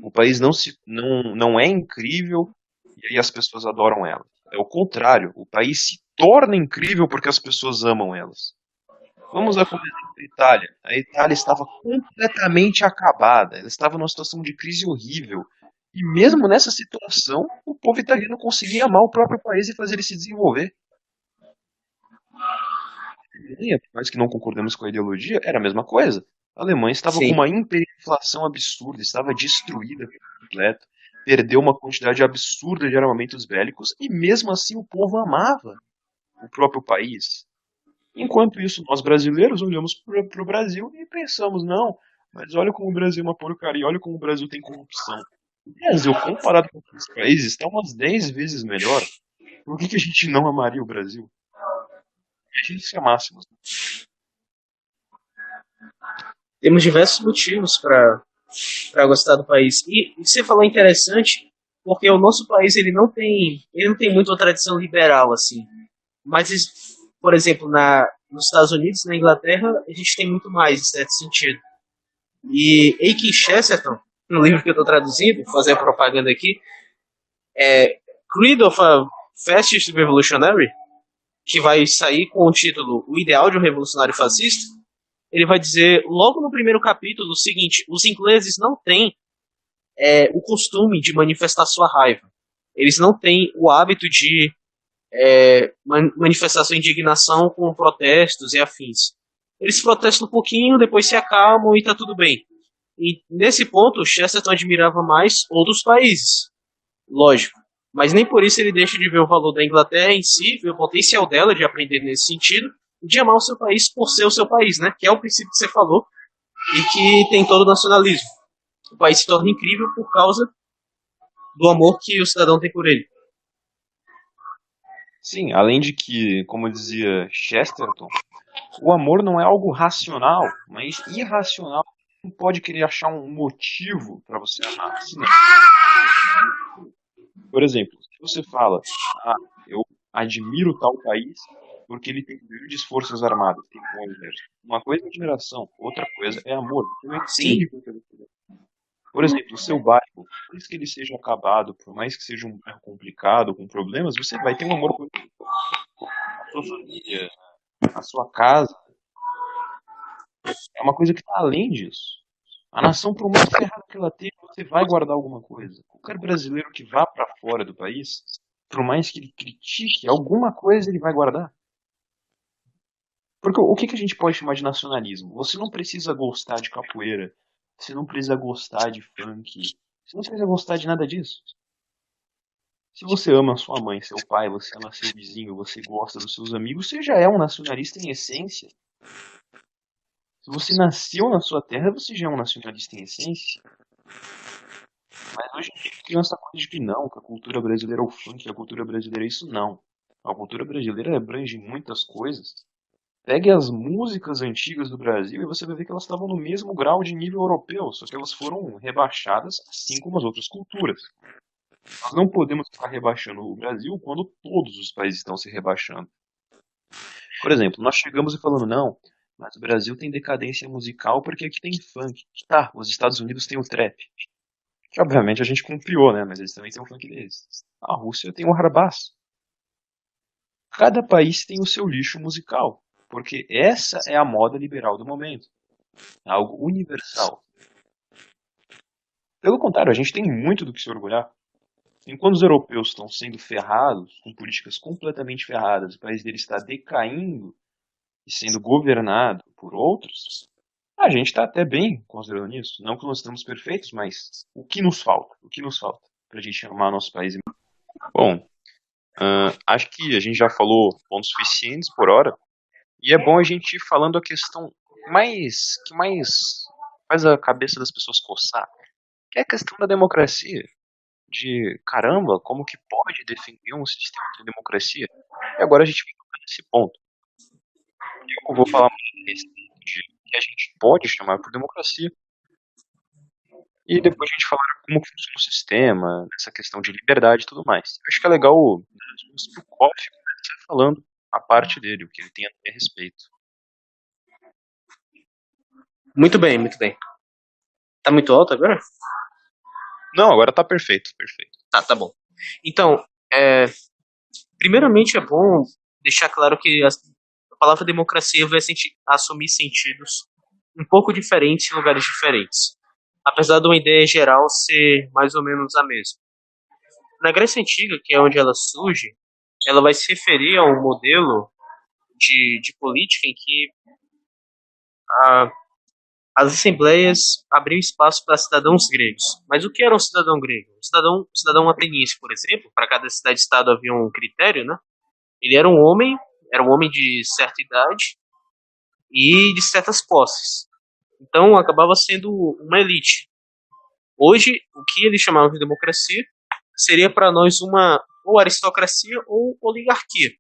O país não é incrível e aí as pessoas adoram ela. É o contrário. O país se torna incrível porque as pessoas amam elas. Vamos dar como exemplo a Itália. A Itália estava completamente acabada. Ela estava numa situação de crise horrível. E mesmo nessa situação, o povo italiano conseguia amar o próprio país e fazer ele se desenvolver. A Alemanha, por mais que não concordemos com a ideologia, era a mesma coisa. A Alemanha estava com Sim. uma hiperinflação absurda, estava destruída por completo, perdeu uma quantidade absurda de armamentos bélicos e mesmo assim o povo amava o próprio país. Enquanto isso, nós brasileiros olhamos para o Brasil e pensamos, não, mas olha como o Brasil é uma porcaria, olha como o Brasil tem corrupção. O Brasil, comparado com outros países, está umas 10 vezes melhor. Por que a gente não amaria o Brasil? A gente se amássemos. Temos diversos motivos para gostar do país. E você falou interessante, porque o nosso país ele não tem muito uma tradição liberal assim. Mas, por exemplo, nos Estados Unidos, na Inglaterra, a gente tem muito mais, em certo sentido. E A.K. Chesterton, no livro que eu estou traduzindo, vou fazer a propaganda aqui, é Creed of a Fascist Revolutionary, que vai sair com o título O Ideal de um Revolucionário Fascista. Ele vai dizer, logo no primeiro capítulo, o seguinte: os ingleses não têm o costume de manifestar sua raiva. Eles não têm o hábito de manifestar sua indignação com protestos e afins. Eles protestam um pouquinho, depois se acalmam e tá tudo bem. E nesse ponto, Chesterton admirava mais outros países, lógico. Mas nem por isso ele deixa de ver o valor da Inglaterra em si, ver o potencial dela de aprender nesse sentido, e de amar o seu país por ser o seu país, né? Que é o princípio que você falou e que tem todo o nacionalismo. O país se torna incrível por causa do amor que o cidadão tem por ele. Sim, além de que, como dizia Chesterton, o amor não é algo racional, mas irracional. Não pode querer achar um motivo para você amar. Senão, por exemplo, se você fala, eu admiro tal país porque ele tem grandes forças armadas, tem um bom exército. Uma coisa é admiração, outra coisa é amor. Você não Sim, entende o que eu quero dizer. Por exemplo, o seu bairro, por mais que ele seja acabado, por mais que seja um bairro complicado, com problemas, você vai ter um amor por a sua família, a sua casa. É uma coisa que está além disso. A nação, por mais ferrada que ela tenha, você vai guardar alguma coisa. Qualquer brasileiro que vá para fora do país, por mais que ele critique, alguma coisa ele vai guardar. Porque o que a gente pode chamar de nacionalismo? Você não precisa gostar de capoeira, você não precisa gostar de funk, você não precisa gostar de nada disso. Se você ama sua mãe, seu pai, você ama seu vizinho, você gosta dos seus amigos, você já é um nacionalista em essência. Se você nasceu na sua terra, você já é um nacionalista em essência. Mas hoje em dia tem essa coisa de que não, que a cultura brasileira é o funk, que a cultura brasileira é isso, não. A cultura brasileira abrange muitas coisas. Pegue as músicas antigas do Brasil e você vai ver que elas estavam no mesmo grau de nível europeu, só que elas foram rebaixadas assim como as outras culturas. Nós não podemos ficar rebaixando o Brasil quando todos os países estão se rebaixando. Por exemplo, nós chegamos e falando, não, mas o Brasil tem decadência musical porque aqui tem funk. Tá, os Estados Unidos têm o trap. Que obviamente a gente copiou, né? Mas eles também têm o funk deles. A Rússia tem o Harbaz. Cada país tem o seu lixo musical. Porque essa é a moda liberal do momento. É algo universal. Pelo contrário, a gente tem muito do que se orgulhar. Enquanto os europeus estão sendo ferrados, com políticas completamente ferradas, o país deles está decaindo e sendo governado por outros, a gente está até bem considerando isso. Não que nós estamos perfeitos, mas o que nos falta? O que nos falta para a gente amar nosso país? Bom, Acho que a gente já falou pontos suficientes por hora, e é bom a gente ir falando a questão que mais faz a cabeça das pessoas coçar, que é a questão da democracia. De caramba, como que pode defender um sistema de democracia? E agora a gente vai tocar nesse ponto. Eu vou falar mais a respeito de que a gente pode chamar por democracia, e depois a gente falar como funciona o sistema, essa questão de liberdade e tudo mais. Eu acho que é legal o Koff começar falando a parte dele, o que ele tem a ter a respeito. Muito bem, muito bem. Tá muito alto agora? Não, agora tá perfeito, perfeito. Tá bom. Então, primeiramente é bom deixar claro que a palavra democracia vai assumir sentidos um pouco diferentes em lugares diferentes, apesar de uma ideia geral ser mais ou menos a mesma. Na Grécia Antiga, que é onde ela surge, ela vai se referir a um modelo de política em que a, as assembleias abriam espaço para cidadãos gregos. Mas o que era um cidadão grego? Um cidadão ateniense, por exemplo, para cada cidade-estado havia um critério, né? Ele era um homem de certa idade e de certas posses. Então acabava sendo uma elite. Hoje, o que eles chamavam de democracia seria para nós uma ou aristocracia ou oligarquia,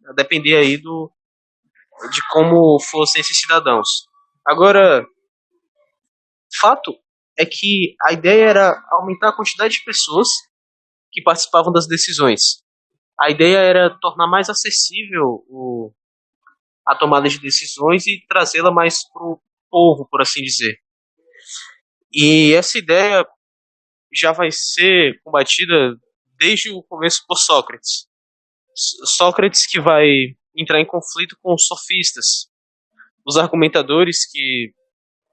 a depender aí de como fossem esses cidadãos. Agora, fato é que a ideia era aumentar a quantidade de pessoas que participavam das decisões. A ideia era tornar mais acessível a tomada de decisões e trazê-la mais para o povo, por assim dizer. E essa ideia já vai ser combatida desde o começo por Sócrates. Sócrates que vai entrar em conflito com os sofistas, os argumentadores que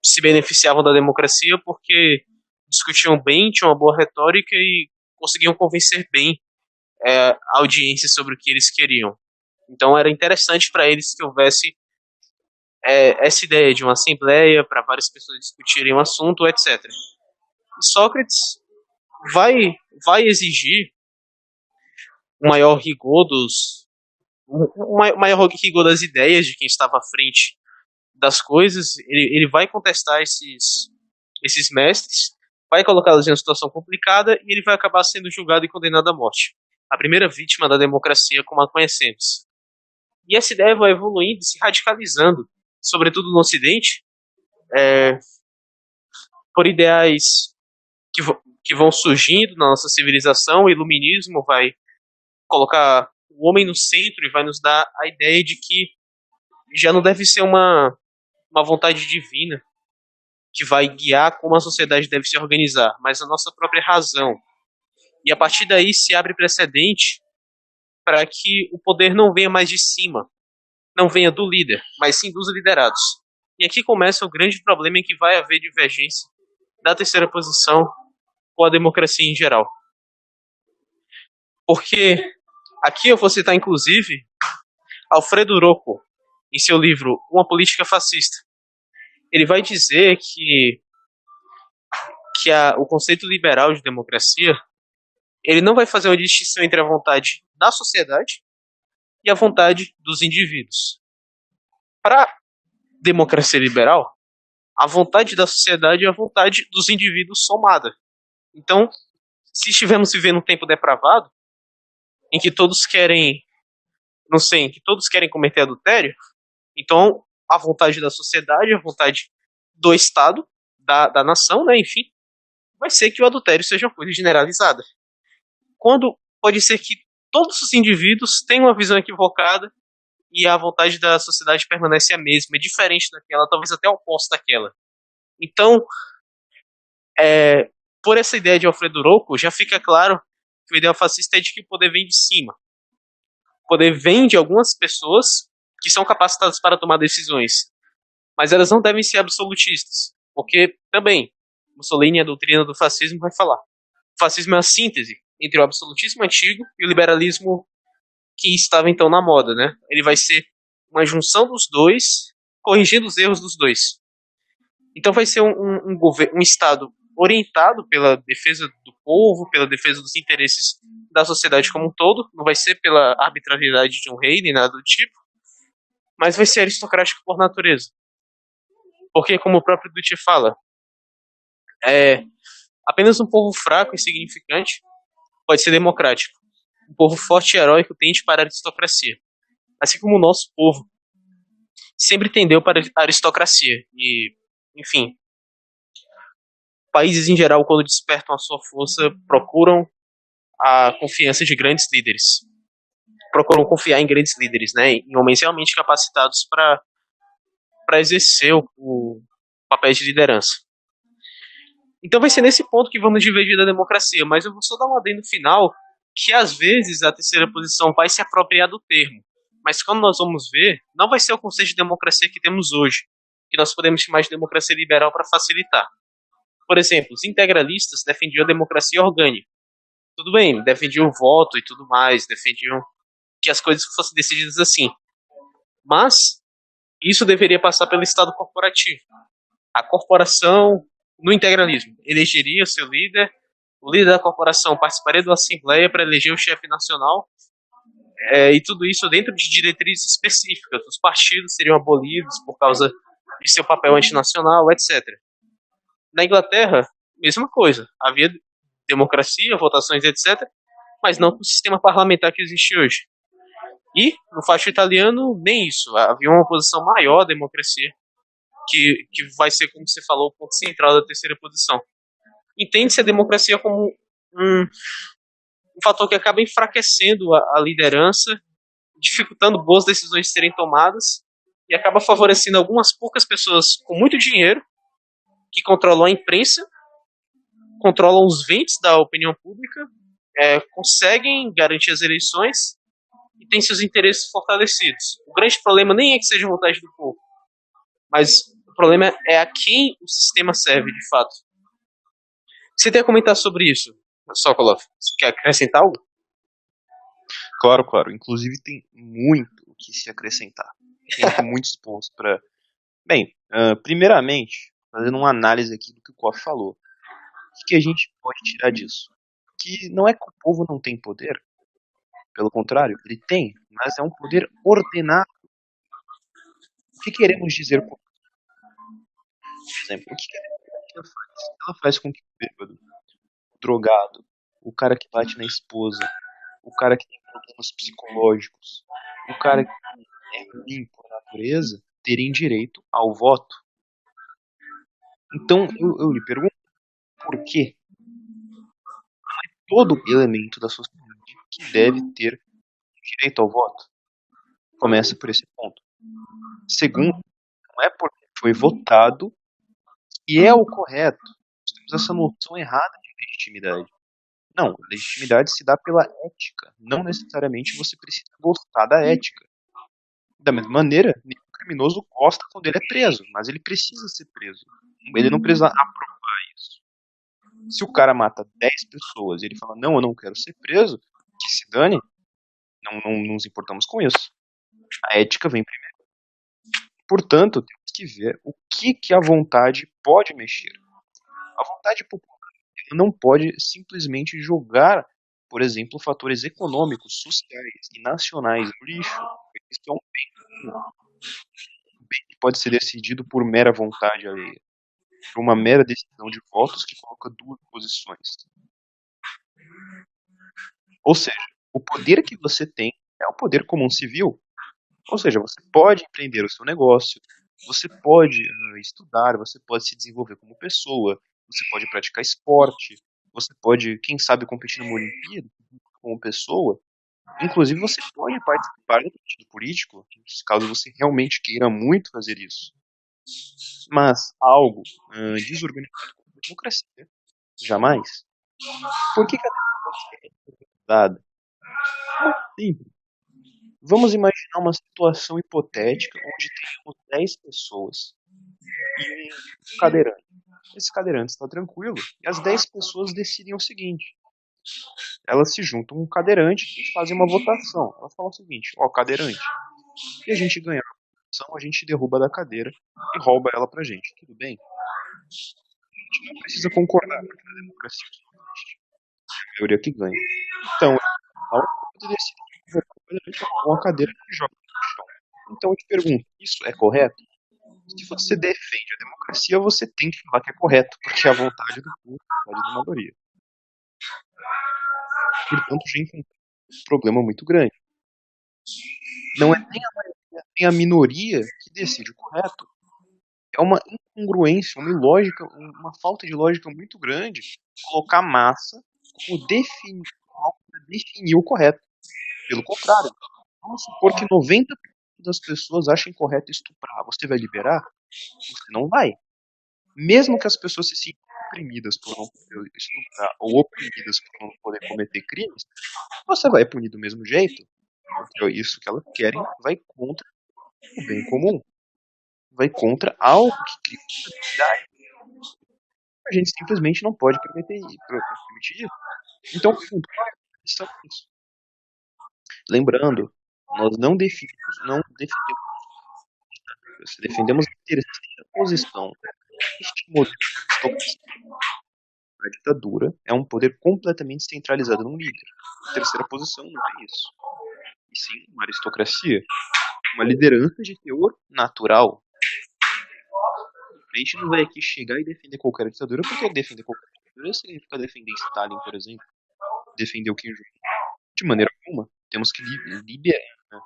se beneficiavam da democracia porque discutiam bem, tinham uma boa retórica e conseguiam convencer bem a audiência sobre o que eles queriam. Então era interessante para eles que houvesse essa ideia de uma assembleia para várias pessoas discutirem um assunto, etc. E Sócrates vai, vai exigir um maior rigor maior rigor das ideias de quem estava à frente das coisas. Ele vai contestar esses mestres, vai colocá-los em uma situação complicada e ele vai acabar sendo julgado e condenado à morte. A primeira vítima da democracia como a conhecemos. E essa ideia vai evoluindo, se radicalizando, sobretudo no Ocidente, por ideais que vão surgindo na nossa civilização. O iluminismo vai colocar o homem no centro e vai nos dar a ideia de que já não deve ser uma vontade divina que vai guiar como a sociedade deve se organizar, mas a nossa própria razão. E a partir daí se abre precedente para que o poder não venha mais de cima, não venha do líder, mas sim dos liderados. E aqui começa o grande problema em que vai haver divergência da terceira posição com a democracia em geral. Porque aqui eu vou citar, inclusive, Alfredo Rocco, em seu livro Uma Política Fascista. Ele vai dizer que o conceito liberal de democracia ele não vai fazer uma distinção entre a vontade da sociedade e a vontade dos indivíduos. Para a democracia liberal, a vontade da sociedade é a vontade dos indivíduos somada. Então, se estivermos vivendo um tempo depravado, em que todos querem, não sei, em que todos querem cometer adultério, então a vontade da sociedade, a vontade do Estado, da nação, né, enfim, vai ser que o adultério seja uma coisa generalizada. Quando pode ser que todos os indivíduos tenham uma visão equivocada e a vontade da sociedade permanece a mesma, é diferente daquela, talvez até oposta daquela. Então, por essa ideia de Alfredo Rocco, já fica claro que o ideal fascista é de que o poder vem de cima. O poder vem de algumas pessoas que são capacitadas para tomar decisões, mas elas não devem ser absolutistas, porque também Mussolini, a doutrina do fascismo, vai falar. O fascismo é a síntese entre o absolutismo antigo e o liberalismo que estava então na moda, né? Ele vai ser uma junção dos dois, corrigindo os erros dos dois. Então vai ser um Estado orientado pela defesa do povo, pela defesa dos interesses da sociedade como um todo, não vai ser pela arbitrariedade de um rei nem nada do tipo, mas vai ser aristocrático por natureza. Porque, como o próprio Dutti fala, é apenas um povo fraco e insignificante pode ser democrático. Um povo forte e heróico tende para a aristocracia. Assim como o nosso povo sempre tendeu para a aristocracia. E, enfim, países em geral, quando despertam a sua força, procuram a confiança de grandes líderes. Procuram confiar em grandes líderes, né? Em homens realmente capacitados para exercer o papel de liderança. Então vai ser nesse ponto que vamos divergir da democracia, mas eu vou só dar um adendo final que às vezes a terceira posição vai se apropriar do termo, mas quando nós vamos ver, não vai ser o conceito de democracia que temos hoje, que nós podemos chamar de democracia liberal para facilitar. Por exemplo, os integralistas defendiam a democracia orgânica. Tudo bem, defendiam o voto e tudo mais, defendiam que as coisas fossem decididas assim. Mas isso deveria passar pelo Estado corporativo. A corporação, no integralismo, elegeria seu líder, o líder da corporação participaria de uma assembleia para eleger o chefe nacional, e tudo isso dentro de diretrizes específicas. Os partidos seriam abolidos por causa de seu papel antinacional, etc. Na Inglaterra, mesma coisa. Havia democracia, votações, etc., mas não com o sistema parlamentar que existe hoje. E, no facho italiano, nem isso. Havia uma oposição maior à democracia, que vai ser, como você falou, o ponto central da terceira posição. Entende-se a democracia como um fator que acaba enfraquecendo a liderança, dificultando boas decisões de serem tomadas e acaba favorecendo algumas poucas pessoas com muito dinheiro que controlam a imprensa, controlam os ventos da opinião pública, conseguem garantir as eleições e têm seus interesses fortalecidos. O grande problema nem é que seja a vontade do povo, mas o problema é a quem o sistema serve de fato. Você tem a comentar sobre isso, Sokolov? Você quer acrescentar algo? Claro, claro. Inclusive tem muito o que se acrescentar. Tem aqui muitos pontos para. Bem, primeiramente, fazendo uma análise aqui do que o Koff falou. O que a gente pode tirar disso? Que não é que o povo não tem poder. Pelo contrário, ele tem, mas é um poder ordenado. O que queremos dizer com por exemplo? O que ela faz? Ela faz com que o bêbado, o drogado, o cara que bate na esposa, o cara que tem problemas psicológicos, o cara que é ruim por natureza, terem direito ao voto. Então eu lhe pergunto, por que todo elemento da sociedade que deve ter direito ao voto? Começa por esse ponto. Segundo, não é porque foi votado que é o correto. Nós temos essa noção errada de legitimidade. Não, legitimidade se dá pela ética. Não necessariamente você precisa gostar da ética. Da mesma maneira, nenhum criminoso gosta quando ele é preso, mas ele precisa ser preso. Ele não precisa aprovar isso. Se o cara mata 10 pessoas e ele fala, não, eu não quero ser preso, que se dane, não nos importamos com isso. A ética vem primeiro. Portanto, temos que ver o que a vontade pode mexer. A vontade popular não pode simplesmente jogar, por exemplo, fatores econômicos, sociais e nacionais no lixo. Isso é um bem que pode ser decidido por mera vontade alheia, por uma mera decisão de votos que coloca duas posições. Ou seja, o poder que você tem é o poder como um civil. Ou seja, você pode empreender o seu negócio, você pode estudar, você pode se desenvolver como pessoa, você pode praticar esporte, você pode, quem sabe, competir numa Olimpíada como pessoa. Inclusive, você pode participar do partido político, caso você realmente queira muito fazer isso. Mas algo desorganizado como a democracia, jamais. Por que a democracia é desorganizada? Simples. Vamos imaginar uma situação hipotética onde temos 10 pessoas e um cadeirante. Esse cadeirante está tranquilo e as 10 pessoas decidem o seguinte: elas se juntam com o cadeirante e fazem uma votação. Elas falam o seguinte: ó, cadeirante, se a gente ganhar a votação, a gente derruba da cadeira e rouba ela pra gente. Tudo bem? A gente não precisa concordar, porque na democracia isso não existe. É a maioria que ganha. Então, a única coisa decide com a cadeira que joga no chão. Então eu te pergunto, isso é correto? Se você defende a democracia, você tem que falar que é correto, porque é a vontade do povo, a vontade da maioria. Portanto, já encontramos um problema muito grande. Não é nem a maioria, nem a minoria que decide o correto. É uma incongruência, uma ilógica, uma falta de lógica muito grande colocar a massa como definir o correto. Pelo contrário, vamos supor que 90% das pessoas achem correto estuprar. Você vai liberar? Você não vai. Mesmo que as pessoas se sintam oprimidas por não poder estuprar ou oprimidas por não poder cometer crimes, você vai punir do mesmo jeito. Porque é isso que elas querem vai contra o bem comum. Vai contra algo que cria estabilidade. A gente simplesmente não pode permitir isso. Então, qual é a questão disso? Lembrando, nós não defendemos, defendemos a terceira posição. Este modelo de aristocracia, a ditadura, é um poder completamente centralizado num líder. A terceira posição não é isso. E sim uma aristocracia, uma liderança de teor natural. A gente não vai aqui chegar e defender qualquer ditadura, porque defender qualquer ditadura significa defender Stalin, por exemplo, defender o Kim Jong-un. De maneira alguma, temos que liberar, né?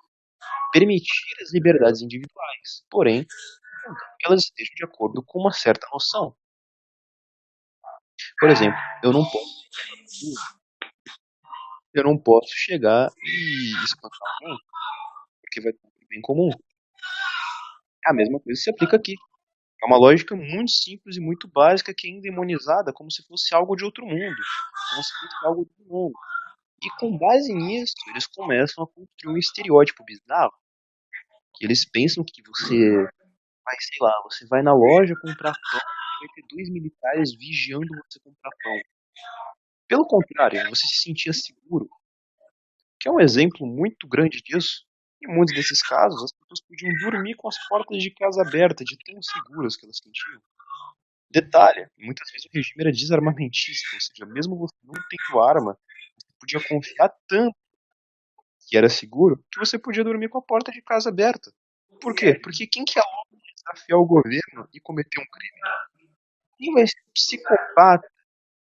Permitir as liberdades individuais, porém, que elas estejam de acordo com uma certa noção. Por exemplo, eu não posso chegar e espancar alguém, porque vai ter um bem comum. A mesma coisa se aplica aqui. É uma lógica muito simples e muito básica que é endemonizada como se fosse algo de outro mundo, como se fosse algo do mundo. E com base nisso, eles começam a construir um estereótipo bizarro, que eles pensam que você vai, sei lá, você vai na loja comprar pão e vai ter dois militares vigiando você comprar pão. Pelo contrário, você se sentia seguro, que é um exemplo muito grande disso. Em muitos desses casos, as pessoas podiam dormir com as portas de casa abertas, de tão seguras que elas sentiam. Detalhe, muitas vezes o regime era desarmamentista, ou seja, mesmo você não tendo arma, você podia confiar tanto que era seguro que você podia dormir com a porta de casa aberta. Por quê? Porque quem que é louco de desafiar o governo e cometer um crime? Quem vai ser psicopata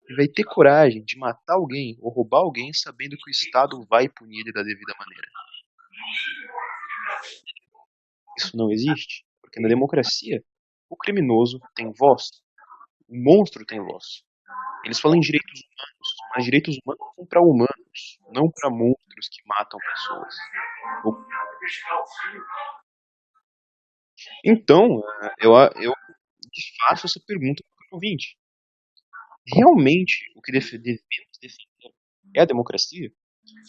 e vai ter coragem de matar alguém ou roubar alguém sabendo que o Estado vai punir ele da devida maneira? Isso não existe, porque na democracia o criminoso tem voz, o monstro tem voz. Eles falam em direitos humanos, mas direitos humanos são para humanos, não para monstros que matam pessoas. Então, eu faço essa pergunta para o ouvinte. Realmente o que devemos defender é a democracia?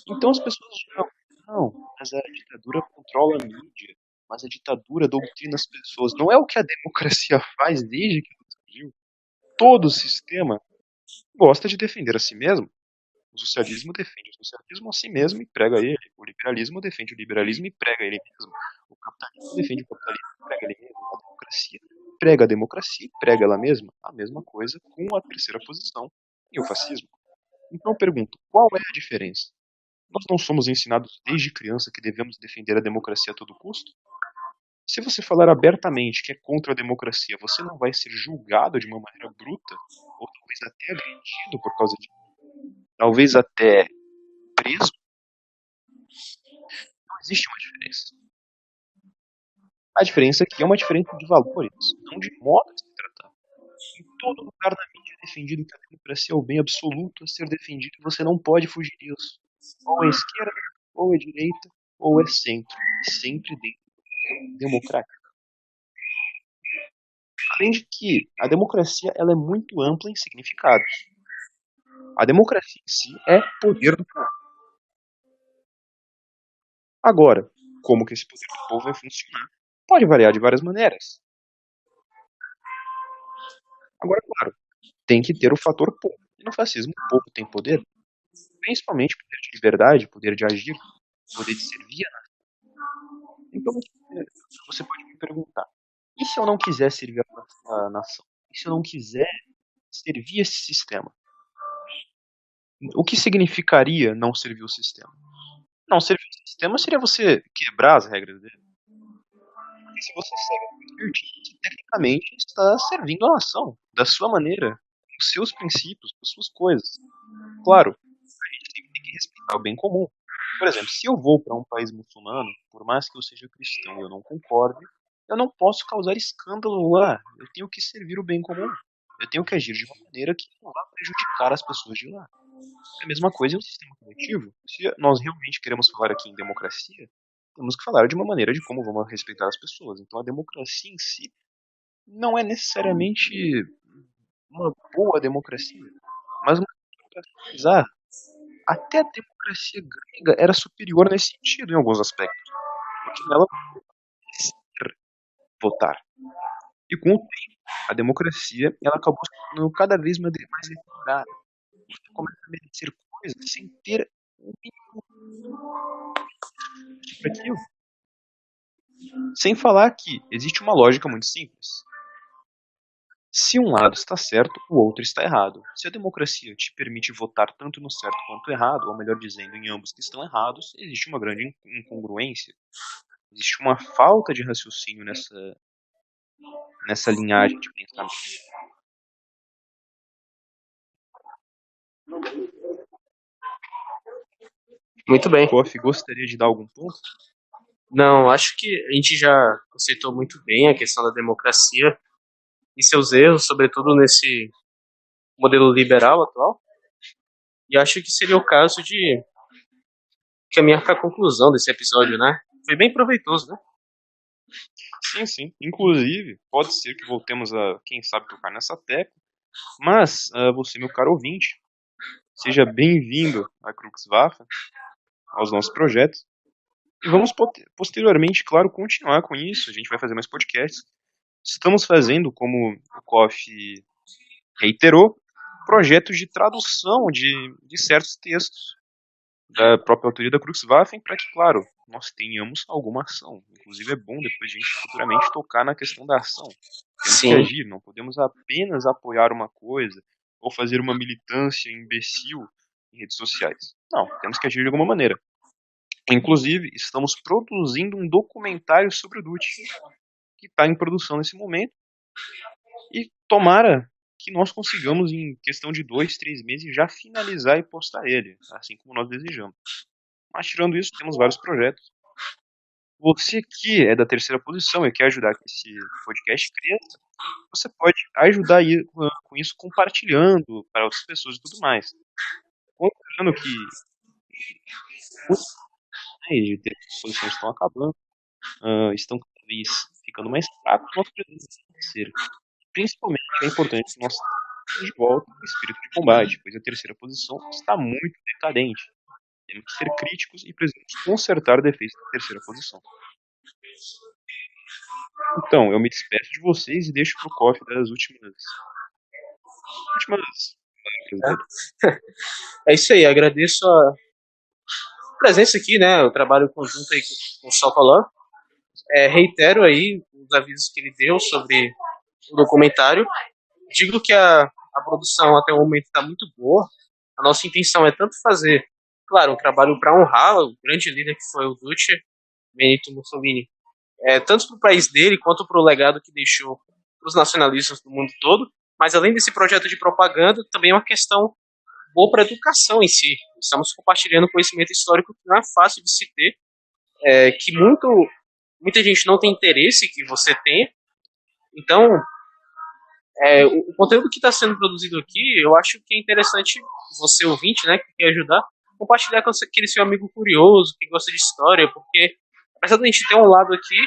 Então as pessoas dirão, não, mas a ditadura controla a mídia, mas a ditadura doutrina as pessoas. Não é o que a democracia faz desde que ela surgiu. Todo o sistema gosta de defender a si mesmo. O socialismo defende o socialismo a si mesmo e prega ele. O liberalismo defende o liberalismo e prega ele mesmo. O capitalismo defende o capitalismo e prega ele mesmo. A democracia prega a democracia e prega ela mesma. A mesma coisa com a terceira posição e o fascismo. Então eu pergunto, qual é a diferença? Nós não somos ensinados desde criança que devemos defender a democracia a todo custo? Se você falar abertamente que é contra a democracia, você não vai ser julgado de uma maneira bruta, ou talvez até agredido por causa disso, talvez até preso? Não existe uma diferença. A diferença aqui é uma diferença de valores, não de modo de se tratar. Em todo lugar na mídia é defendido que a democracia é o bem absoluto a ser defendido e você não pode fugir disso. Ou é esquerda, ou é direita, ou é centro. E sempre dentro democrático. Além de que a democracia ela é muito ampla em significados. A democracia em si é poder do povo. Agora, como que esse poder do povo vai funcionar? Pode variar de várias maneiras. Agora, claro, tem que ter o fator povo. E no fascismo, o povo tem poder, principalmente poder de liberdade, poder de agir, poder de servir a nação. Então, você pode me perguntar, e se eu não quiser servir a nação? E se eu não quiser servir esse sistema? O que significaria não servir o sistema? Não servir o sistema seria você quebrar as regras dele. Porque se você segue a virtude, tecnicamente está servindo a nação, da sua maneira, com os seus princípios, com as suas coisas. Claro, a gente sempre tem que respeitar o bem comum. Por exemplo, se eu vou para um país muçulmano, por mais que eu seja cristão e eu não concorde, eu não posso causar escândalo lá. Eu tenho que servir o bem comum. Eu tenho que agir de uma maneira que não vá prejudicar as pessoas de lá. É a mesma coisa em um sistema coletivo. Se nós realmente queremos falar aqui em democracia, temos que falar de uma maneira de como vamos respeitar as pessoas. Então a democracia em si não é necessariamente uma boa democracia, mas uma democracia. Até a democracia grega era superior nesse sentido em alguns aspectos, porque nela você votar. E com o tempo, a democracia ela acabou se tornando cada vez mais equilibrada. Você começa a merecer coisas sem ter o mínimo para aquilo. Sem falar que existe uma lógica muito simples. Se um lado está certo, o outro está errado. Se a democracia te permite votar tanto no certo quanto no errado, ou melhor dizendo, em ambos que estão errados, existe uma grande incongruência. Existe uma falta de raciocínio nessa linhagem de pensamento. Muito bem. Koff, gostaria de dar algum ponto? Não, acho que a gente já aceitou muito bem a questão da democracia e seus erros, sobretudo nesse modelo liberal atual. E acho que seria o caso de caminhar para a conclusão desse episódio, né? Foi bem proveitoso, né? Sim, sim. Inclusive, pode ser que voltemos a, quem sabe, tocar nessa tecla. Mas, você, meu caro ouvinte, seja bem-vindo à Cruxwaffen, aos nossos projetos. E vamos posteriormente, claro, continuar com isso. A gente vai fazer mais podcasts. Estamos fazendo, como o Koff reiterou, projetos de tradução de certos textos da própria autoria da Cruxwaffen para que, claro, nós tenhamos alguma ação. Inclusive é bom depois a gente futuramente tocar na questão da ação. Temos que agir, não podemos apenas apoiar uma coisa ou fazer uma militância imbecil em redes sociais. Não, temos que agir de alguma maneira. Inclusive, estamos produzindo um documentário sobre o Dutti, que está em produção nesse momento, e tomara que nós consigamos, em questão de 2, 3 meses, já finalizar e postar ele, assim como nós desejamos. Mas tirando isso, temos vários projetos. Você que é da terceira posição e quer ajudar que esse podcast cresça, você pode ajudar com isso compartilhando para outras pessoas e tudo mais. Considerando que de ter posições estão acabando, estão cada vez ficando mais fracos, nós precisamos vencer. Principalmente é importante que nós tenhamos de volta o espírito de combate, pois a terceira posição está muito decadente. Temos que ser críticos e precisamos consertar defeitos da terceira posição. Então, eu me despeço de vocês e deixo pro Koff das últimas É isso aí, agradeço a presença aqui, né? O trabalho conjunto aí com o Sokolov. Reitero aí os avisos que ele deu sobre o documentário. Digo que a produção até o momento está muito boa. A nossa intenção é tanto fazer, claro, um trabalho para honrar o grande líder que foi o Duce, Benito Mussolini, tanto para o país dele quanto para o legado que deixou para os nacionalistas do mundo todo. Mas além desse projeto de propaganda, também é uma questão boa para a educação em si. Estamos compartilhando conhecimento histórico que não é fácil de se ter, que muita gente não tem interesse que você tenha. Então, o conteúdo que está sendo produzido aqui, eu acho que é interessante você, ouvinte, né, que quer ajudar, compartilhar com aquele seu amigo curioso, que gosta de história, porque apesar da gente ter um lado aqui,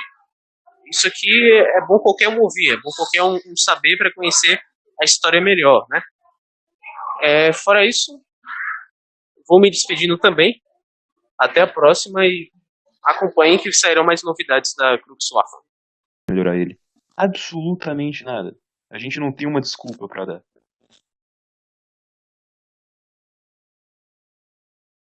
isso aqui é bom qualquer um ouvir, é bom qualquer um saber para conhecer a história melhor, né? Fora isso, vou me despedindo também. Até a próxima e acompanhem que sairão mais novidades da Cruxwaffen. Melhorar ele. Absolutamente nada. A gente não tem uma desculpa para dar.